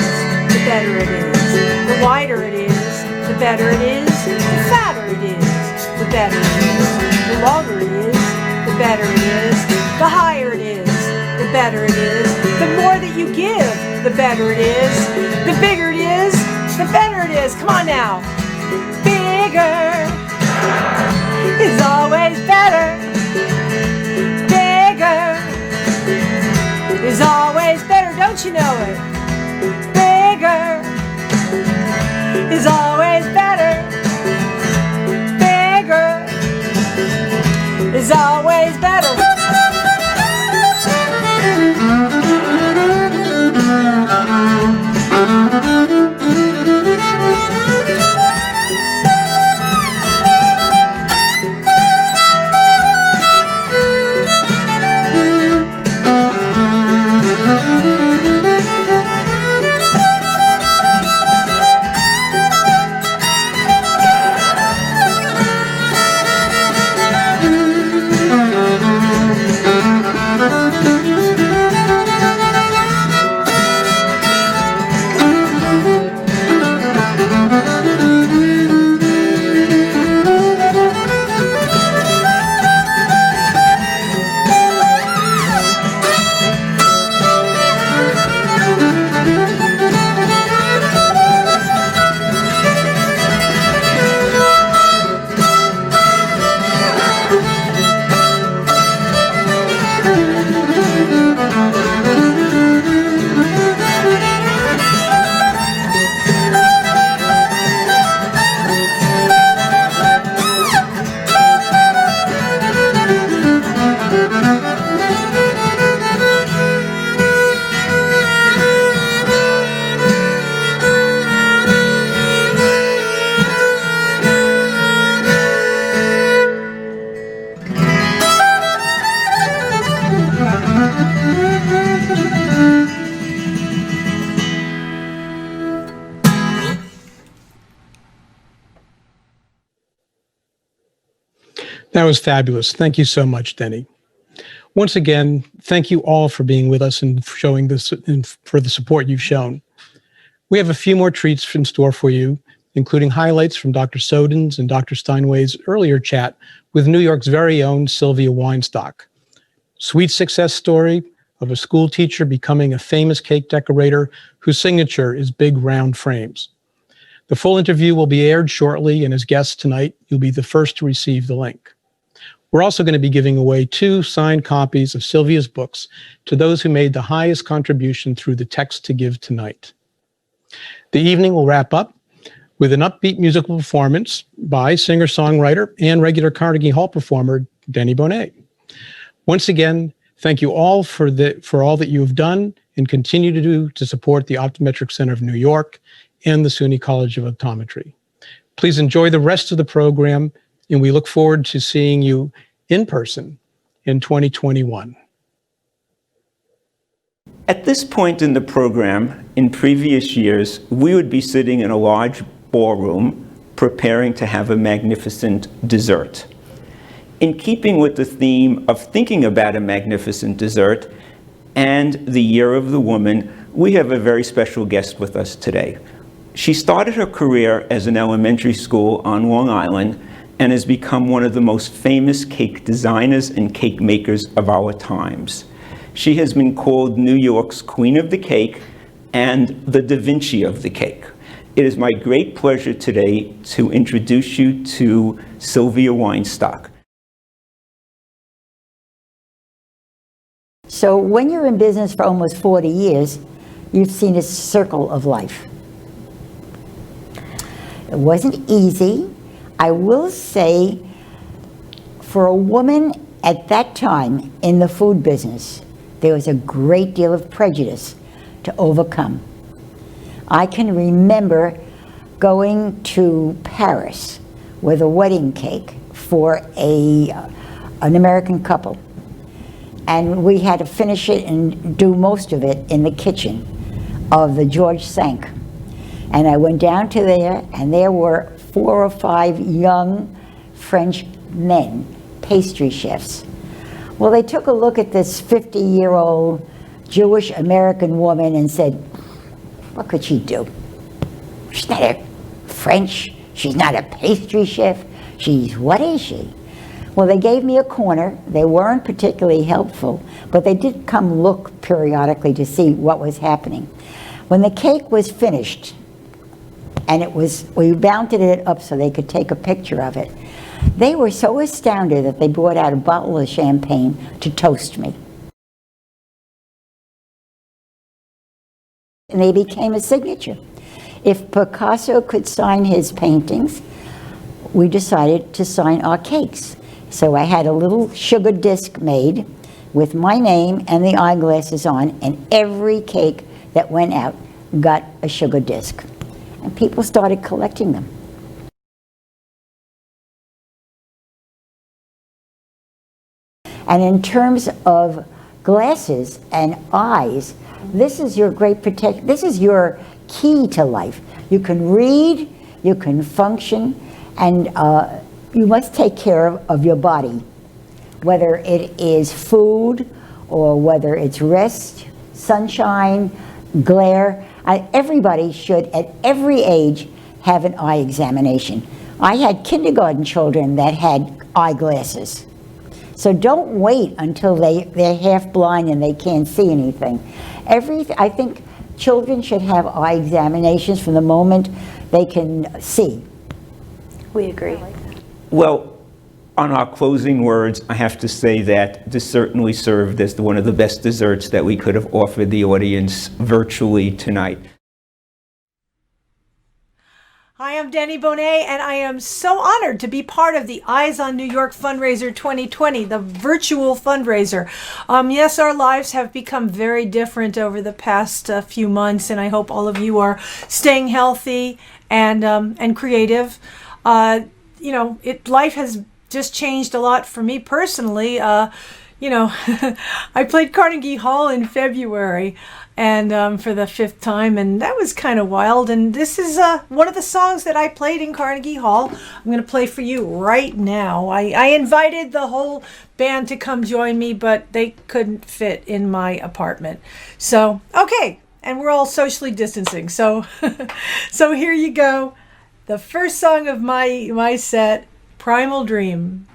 the better it is. The wider it is, the better it is. The fatter it is, the better it is. The longer it is, the better it is. The higher it is, the better it is. The more that you give, the better it is. The bigger it is, the better it is. Come on now. Bigger is always better. Bigger is always better, don't you know it? Bigger is always better. Bigger is always better. That was fabulous. Thank you so much, Denny. Once again, thank you all for being with us and showing this and for the support you've shown. We have a few more treats in store for you, including highlights from Dr. Soden's and Dr. Steinway's earlier chat with New York's very own Sylvia Weinstock. Sweet success story of a school teacher becoming a famous cake decorator whose signature is big round frames. The full interview will be aired shortly, and as guests tonight, you'll be the first to receive the link. We're also going to be giving away 2 signed copies of Sylvia's books to those who made the highest contribution through the text to give tonight. The evening will wrap up with an upbeat musical performance by singer-songwriter and regular Carnegie Hall performer Denny Bonet. Once again, thank you all for all that you have done and continue to do to support the Optometric Center of New York and the SUNY College of Optometry. Please enjoy the rest of the program, and we look forward to seeing you in person in 2021. At this point in the program, in previous years, we would be sitting in a large ballroom preparing to have a magnificent dessert. In keeping with the theme of thinking about a magnificent dessert and the Year of the Woman, we have a very special guest with us today. She started her career as an elementary school on Long Island and has become one of the most famous cake designers and cake makers of our times. She has been called New York's Queen of the Cake and the Da Vinci of the Cake. It is my great pleasure today to introduce you to Sylvia Weinstock. So when you're in business for almost 40 years, you've seen a circle of life. It wasn't easy. I will say, for a woman at that time in the food business, there was a great deal of prejudice to overcome. I can remember going to Paris with a wedding cake for an American couple. And we had to finish it and do most of it in the kitchen of the Georges V. And I went down to there, and there were 4 or 5 young French men, pastry chefs. Well, they took a look at this 50-year-old Jewish American woman and said, what could she do? She's not a French, she's not a pastry chef, what is she? Well, they gave me a corner. They weren't particularly helpful, but they did come look periodically to see what was happening. When the cake was finished, and we mounted it up so they could take a picture of it, they were so astounded that they brought out a bottle of champagne to toast me. And they became a signature. If Picasso could sign his paintings, we decided to sign our cakes. So I had a little sugar disc made with my name and the eyeglasses on, and every cake that went out got a sugar disc. And people started collecting them. And in terms of glasses and eyes, this is your great protection. This is your key to life. You can read, you can function, and you must take care of your body, whether it is food or whether it's rest, sunshine, glare. Everybody should, at every age, have an eye examination. I had kindergarten children that had eyeglasses. So don't wait until they're half blind and they can't see anything. I think children should have eye examinations from the moment they can see. We agree. Well, on our closing words, I have to say that this certainly served as one of the best desserts that we could have offered the audience virtually tonight. Hi, I'm Denny Bonet, and I am so honored to be part of the Eyes on New York Fundraiser 2020, the virtual fundraiser. Yes, our lives have become very different over the past few months, and I hope all of you are staying healthy and creative. Life has just changed a lot for me personally. you know, I played Carnegie Hall in February and for the 5th time, and that was kind of wild. And this is one of the songs that I played in Carnegie Hall. I'm going to play for you right now. I invited the whole band to come join me, but they couldn't fit in my apartment. So, okay, and we're all socially distancing. So, so here you go. The first song of my set, Primal Dream.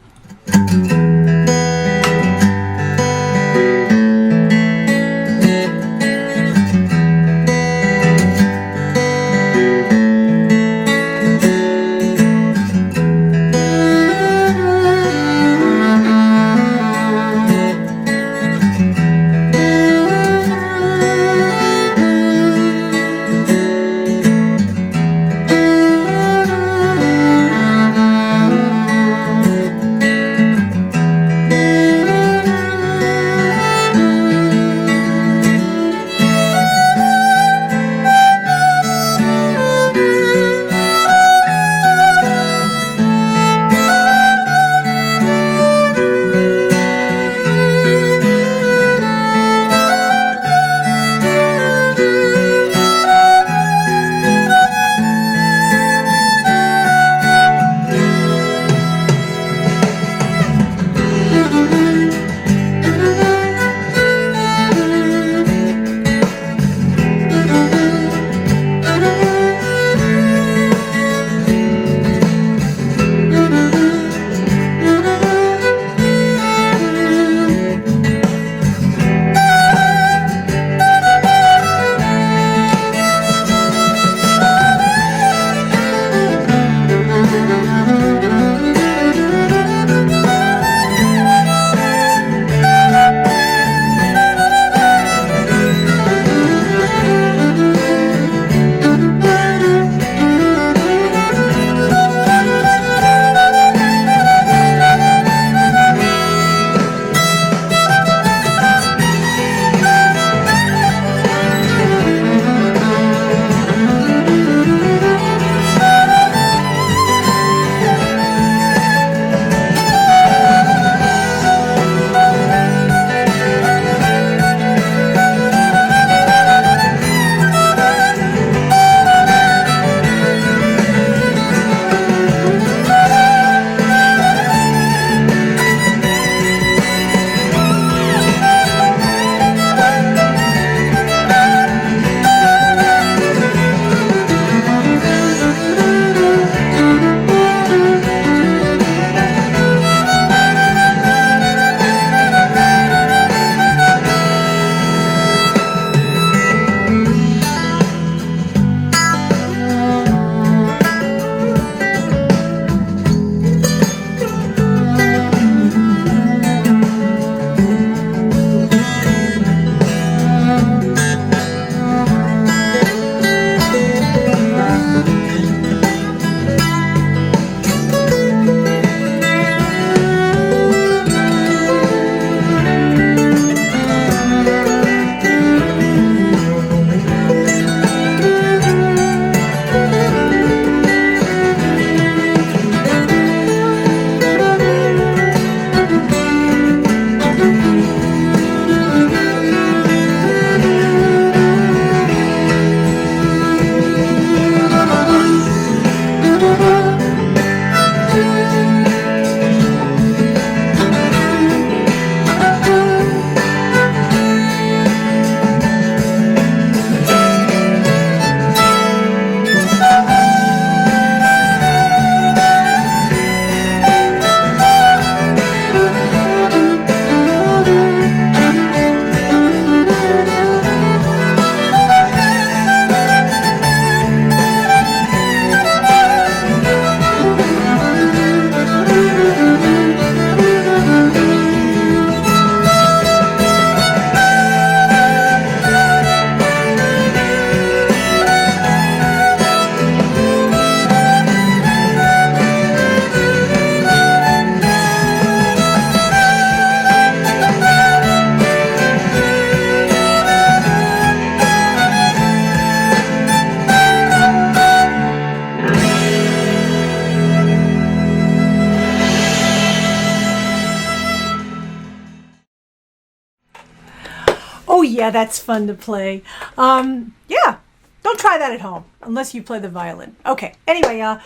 Yeah, that's fun to play. Yeah, don't try that at home unless you play the violin. Okay, anyway, now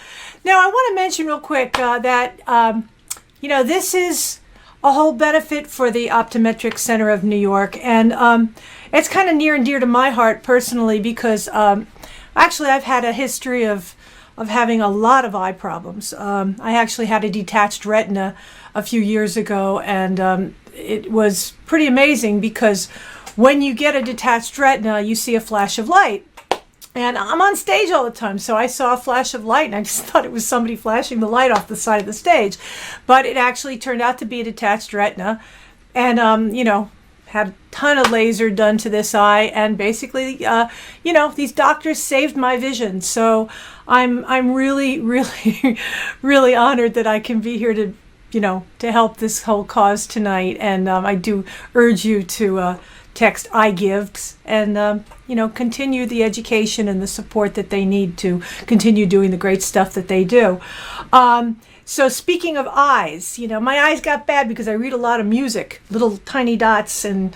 I want to mention real quick that, this is a whole benefit for the Optometric Center of New York. And it's kind of near and dear to my heart personally because actually I've had a history of having a lot of eye problems. I actually had a detached retina a few years ago, and it was pretty amazing because when you get a detached retina, you see a flash of light. And I'm on stage all the time, so I saw a flash of light, and I just thought it was somebody flashing the light off the side of the stage. But it actually turned out to be a detached retina, and, had a ton of laser done to this eye, and basically, these doctors saved my vision. So I'm really, really, really honored that I can be here to help this whole cause tonight. And I do urge you to text iGives and, continue the education and the support that they need to continue doing the great stuff that they do. So speaking of eyes, my eyes got bad because I read a lot of music, little tiny dots, and,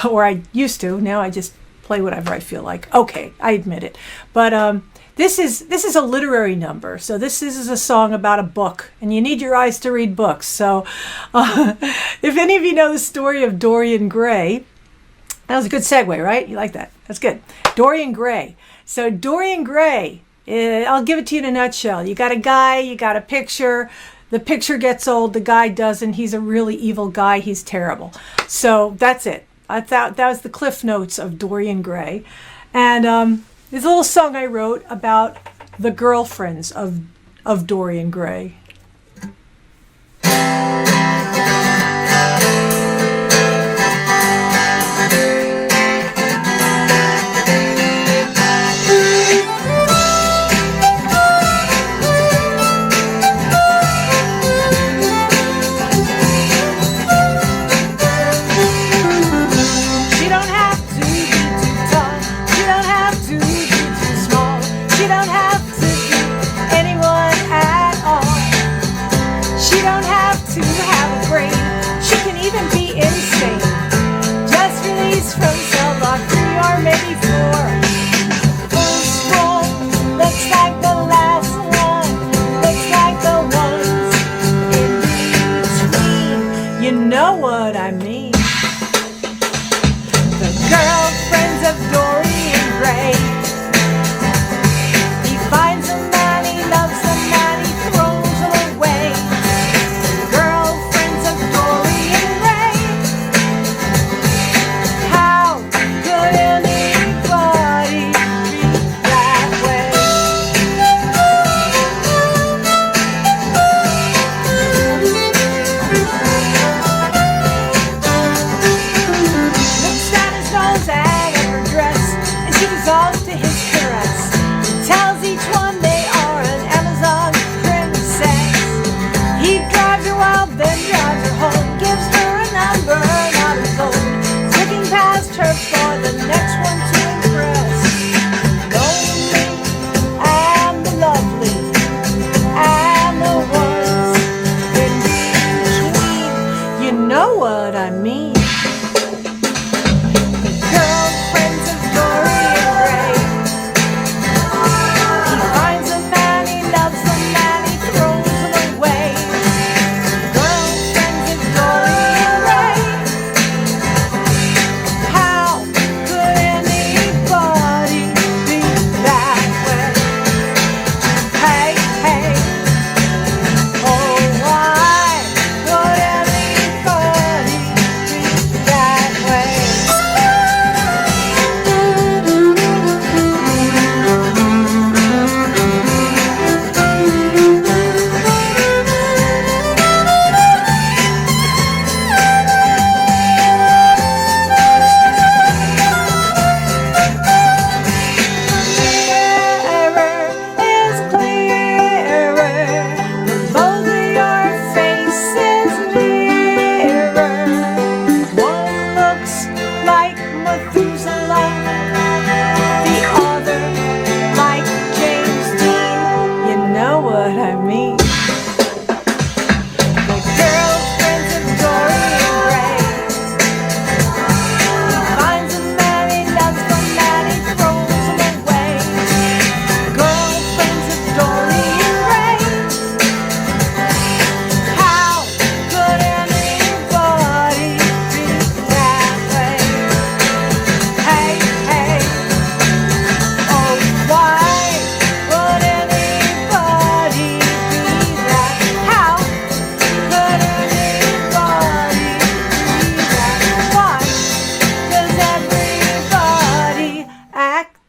or I used to. Now I just play whatever I feel like. Okay, I admit it. But this is a literary number. So this is a song about a book, and you need your eyes to read books. So if any of you know the story of Dorian Gray, that was a good segue, right? You like that? That's good. Dorian Gray. So Dorian Gray, I'll give it to you in a nutshell. You got a guy, you got a picture. The picture gets old, the guy doesn't. He's a really evil guy. He's terrible. So that's it. I thought that was the cliff notes of Dorian Gray. And there's a little song I wrote about the girlfriends of Dorian Gray.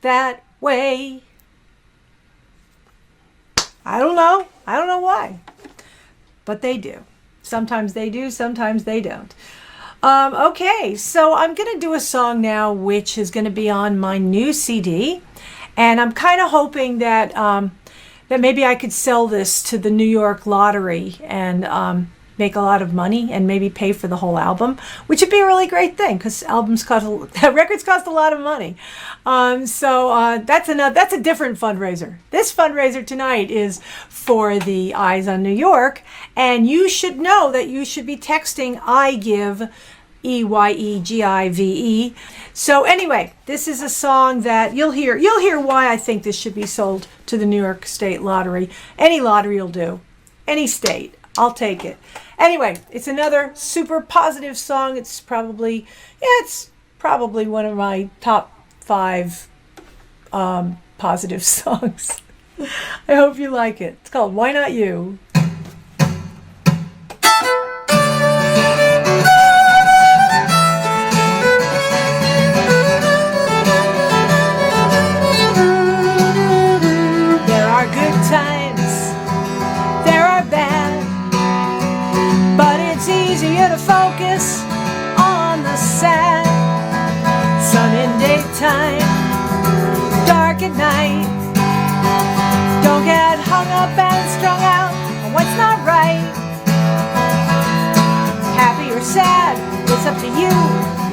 that way. I don't know why, but they do. Sometimes they do, sometimes they don't. Okay, so I'm going to do a song now which is going to be on my new CD, and I'm kind of hoping that that maybe I could sell this to the New York Lottery and make a lot of money and maybe pay for the whole album, which would be a really great thing because records cost a lot of money. So that's a different fundraiser. This fundraiser tonight is for the Eyes on New York, and you should know that you should be texting I Give, EYEGIVE. So anyway, this is a song that you'll hear why I think this should be sold to the New York State Lottery. Any lottery will do. Any state. I'll take it. Anyway, it's another super positive song. It's probably one of my top 5 positive songs. I hope you like it. It's called Why Not You? There are good times, there are bad, but it's easier to focus on the sad. Sun in daytime, dark at night. Don't get hung up and strung out on what's not right. Happy or sad, it's up to you.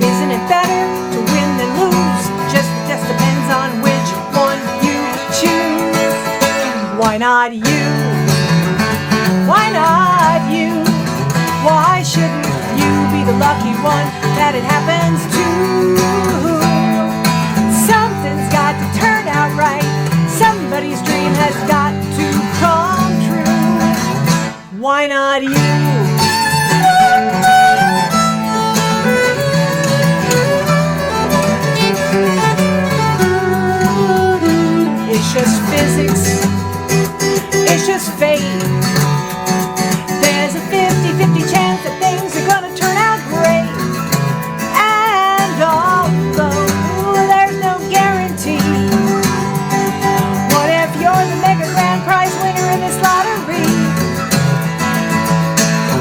Isn't it better to win than lose? Just depends on which one you choose. Why not you? Why not you? Why shouldn't you be the lucky one that it happens to? Something's got to turn out right. Somebody's dream has got to come true. Why not you? It's just physics. It's just fate. There's a 50-50 chance that things are gonna turn out great. And although there's no guarantee, what if you're the mega grand prize winner in this lottery?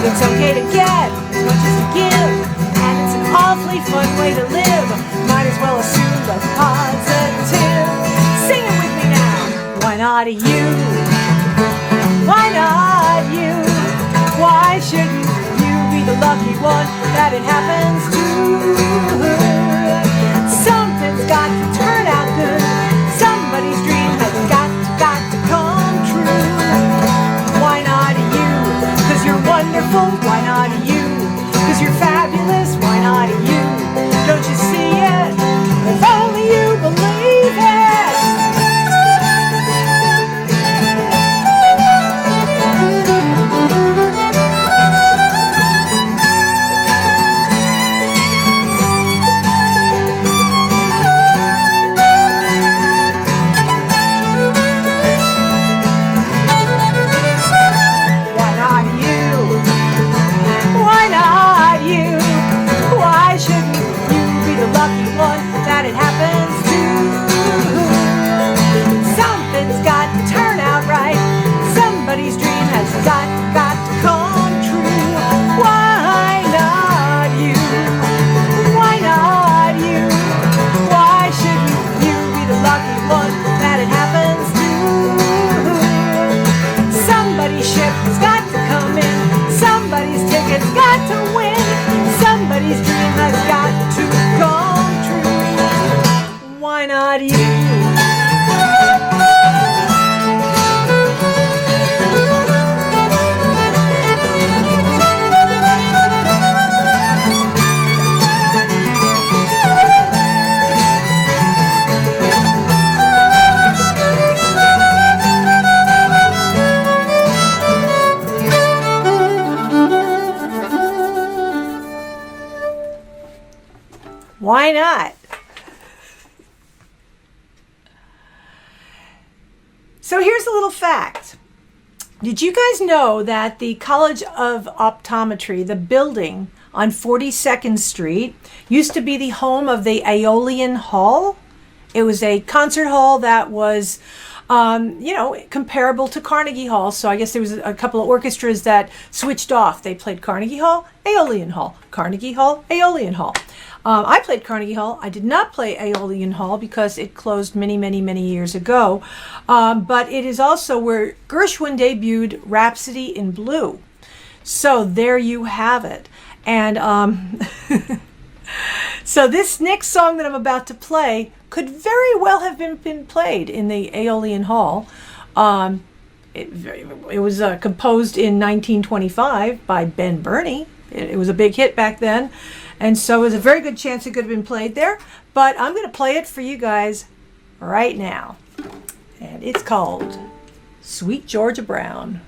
It's okay to get as much as to give, and it's an awfully fun way to live. Might as well assume the positive. Sing it with me now. Why not you? Why not you? Why shouldn't you be the lucky one that it happens to? Something's got to turn out good. Somebody's dream has got to come true. Why not you? 'Cause you're wonderful. Why not you? 'Cause you're fabulous. Why not you? Don't you see it? If only you believe it. Why not you? Why not you? Why shouldn't you be the lucky one that it happens to? Something's got to turn out right. Somebody's dream has got to come true. Why not you? Why not you? Why shouldn't you be the lucky one that it happens to? Somebody's ship has got to come in. Somebody's ticket's got to win. Somebody's dream has got to come true. Why not you? Why not? So here's a little fact. Did you guys know that the College of Optometry, the building on 42nd Street, used to be the home of the Aeolian Hall? It was a concert hall that was, comparable to Carnegie Hall. So I guess there was a couple of orchestras that switched off. They played Carnegie Hall, Aeolian Hall, Carnegie Hall, Aeolian Hall. I played Carnegie Hall. I did not play Aeolian Hall because it closed many, many, many years ago. But it is also where Gershwin debuted Rhapsody in Blue. So there you have it. And so this next song that I'm about to play could very well have been played in the Aeolian Hall. It was composed in 1925 by Ben Burney. It was a big hit back then. And so there's a very good chance it could have been played there. But I'm going to play it for you guys right now. And it's called Sweet Georgia Brown.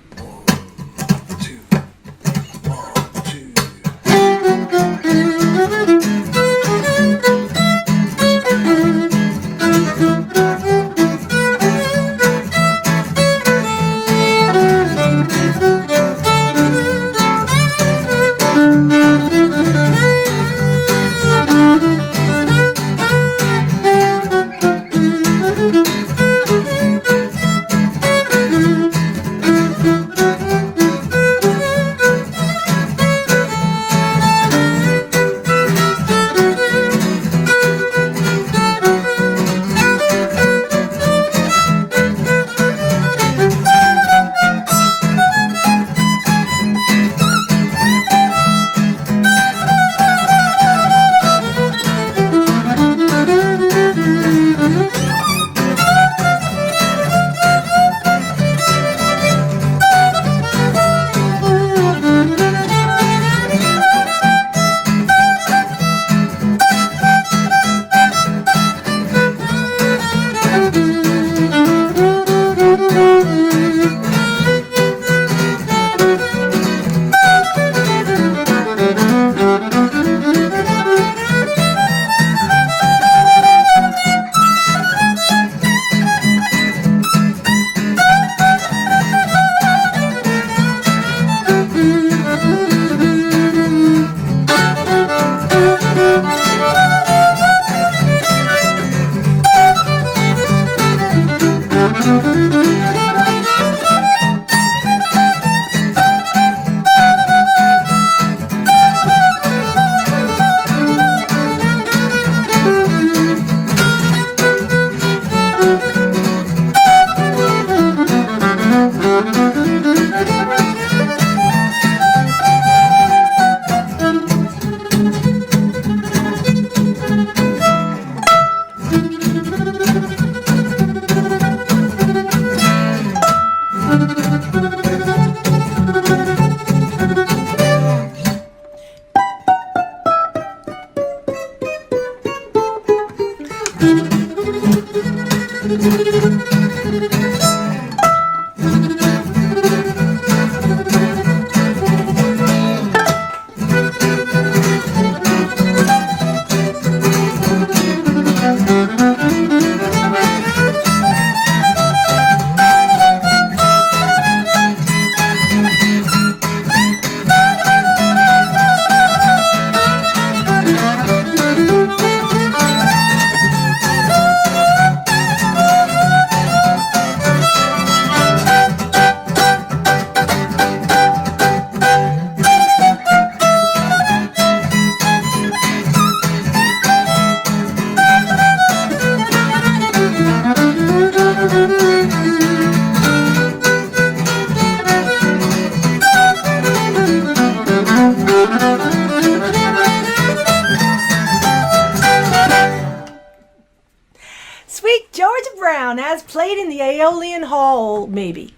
As played in the Aeolian Hall, maybe.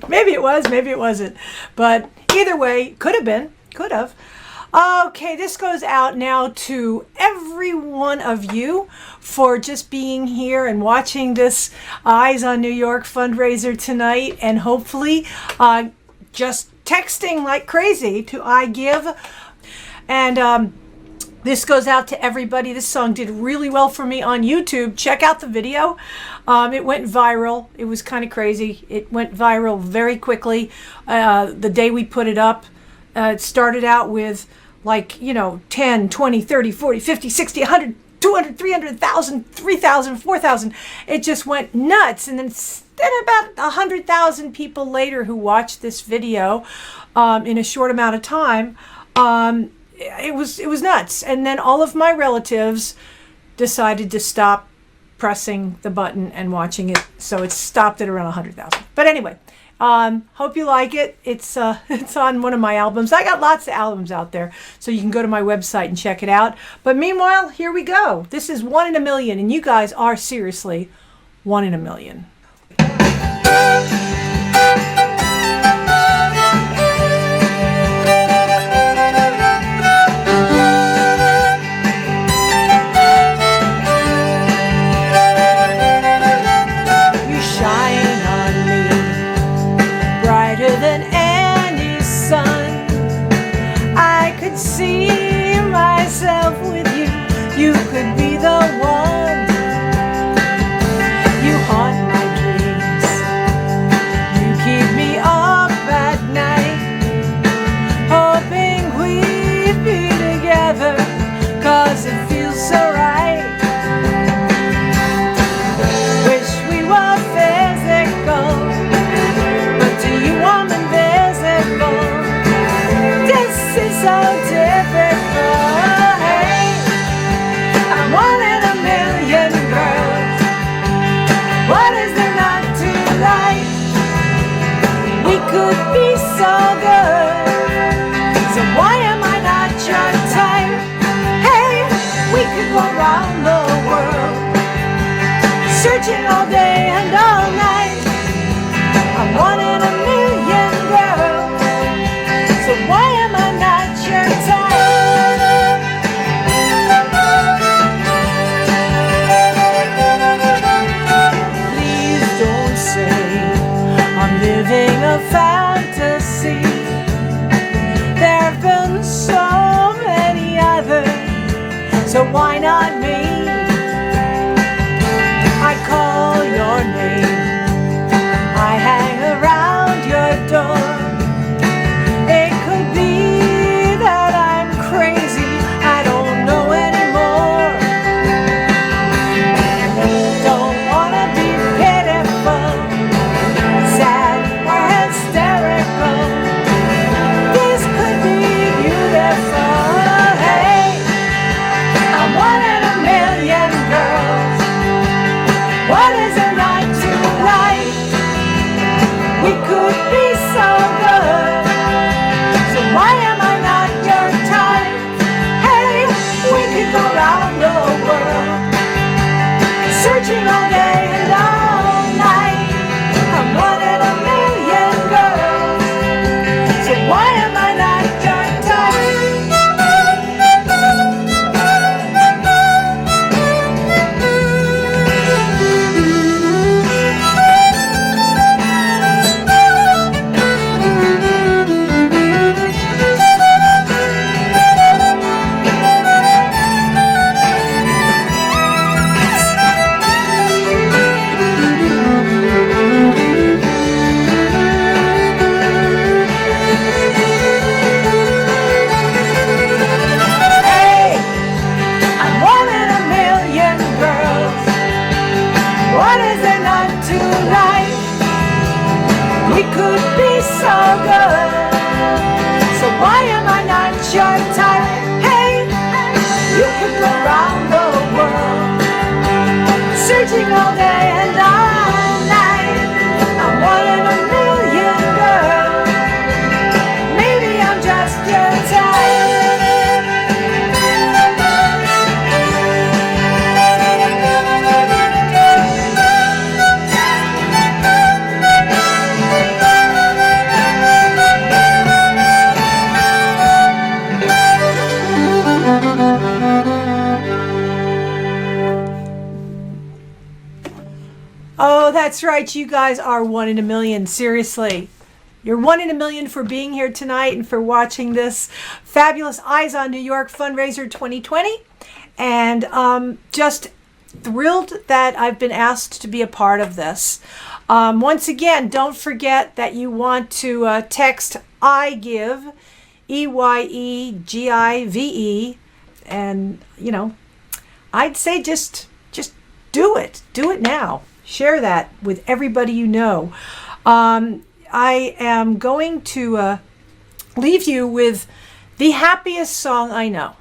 Maybe it was, maybe it wasn't. But either way, could have been, could have. Okay, this goes out now to every one of you for just being here and watching this Eyes on New York fundraiser tonight, and hopefully just texting like crazy to iGive. And this goes out to everybody. This song did really well for me on YouTube. Check out the video. It went viral. It was kind of crazy. It went viral very quickly. The day we put it up, it started out with 10, 20, 30, 40, 50, 60, 100 200, 300,000, 3,000, 4,000. It just went nuts. And then about 100,000 people later who watched this video in a short amount of time, it was nuts. And then all of my relatives decided to stop pressing the button and watching it, so it stopped at around 100,000. But anyway, hope you like it. It's on one of my albums. I got lots of albums out there, so you can go to my website and check it out. But meanwhile, here we go. This is 1 in a Million, and you guys are seriously 1 in a million. See myself with you. You could be the one. You haunt my dreams. You keep me up at night, hoping we'd be together, 'cause it feels so right. Wish we were physical, but to you I'm invisible. This is so difficult. Hey, I'm 1 in a million girls. What is there not to like? We could be so good, so why am I not your type? Hey, we could go around the world, searching all day and all night. I'm 1 in a million girls, so why am I not your type? Please don't say I'm living a fantasy. There have been so many others, so why not me? I call your name, I hang around your door. It could be that I'm crazy, I don't know anymore. Don't wanna be pitiful, sad or hysterical. This could be beautiful. Hey, I'm 1 in a million girls. What is there not to like? We could be so good, so why am I not your type? Hey, we could go around the world, searching all day and all night. I'm 1 in a million girls, so why am I not your Hey, I'm 1 in a million girls. What is there not to like? We could be so good, so why am I not your type? Hey, you could go around the world, searching all day and all night. I'm 1 in a million girls. Maybe I'm just your type. Oh, that's right. You guys are 1 in a million. Seriously. You're 1 in a million for being here tonight and for watching this fabulous Eyes on New York fundraiser 2020. And just thrilled that I've been asked to be a part of this. Once again, don't forget that you want to text EYEGIVE, EYEGIVE, and, you know, I'd say just do it. Do it now. Share that with everybody you know. I am going to leave you with the happiest song I know.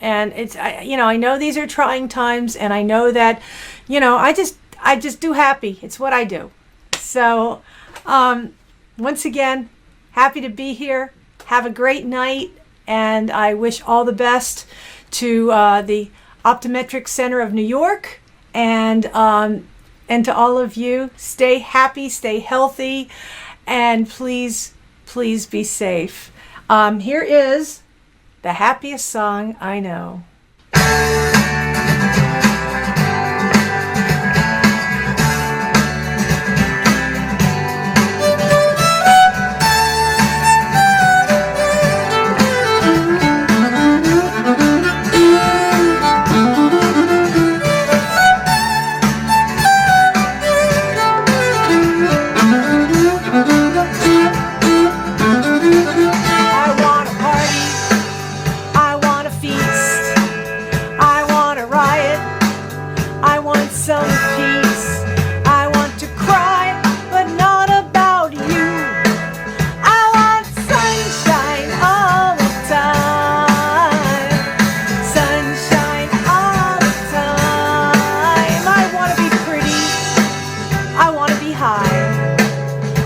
And it's, I know these are trying times, and I know that, I just do happy. It's what I do. So, once again, happy to be here. Have a great night, and I wish all the best to the Optometric Center of New York, and to all of you. Stay happy, stay healthy, and please be safe. Here is the happiest song I know. Some peace. I want to cry, but not about you. I want sunshine all the time. Sunshine all the time. I want to be pretty. I want to be high.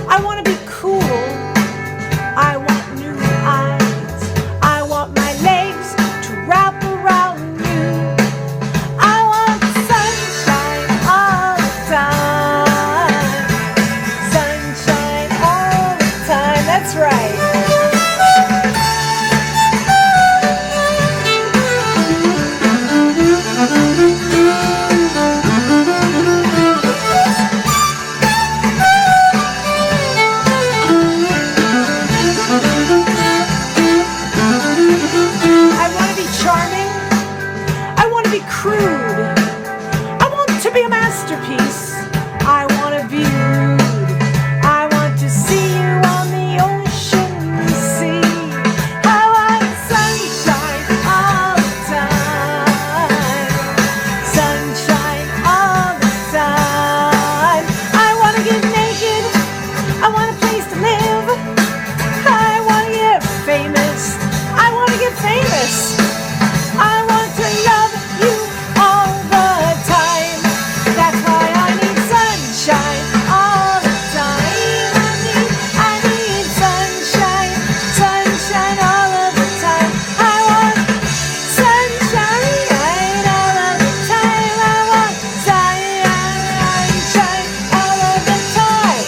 I want to be cool. I want new eyes. I want my legs to wrap around you. I want sunshine all the time. Sunshine all the time. That's right. I want to be charming. I want to be crude. I want to be a masterpiece. I want to be rude. I want to see you on the ocean sea. I want sunshine all the time. Sunshine all the time. I want to get naked. I want a place to live. I want to get famous. I want to get famous. I want to love you all the time. That's why I need sunshine all the time. I need sunshine, sunshine all of the time. I want sunshine all of the time. I want sunshine all of the time.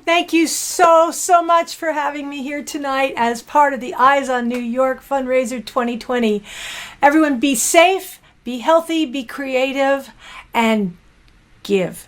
Thank you so much for having me here tonight as part of the Eyes on New York Fundraiser 2020. Everyone be safe, be healthy, be creative, and give.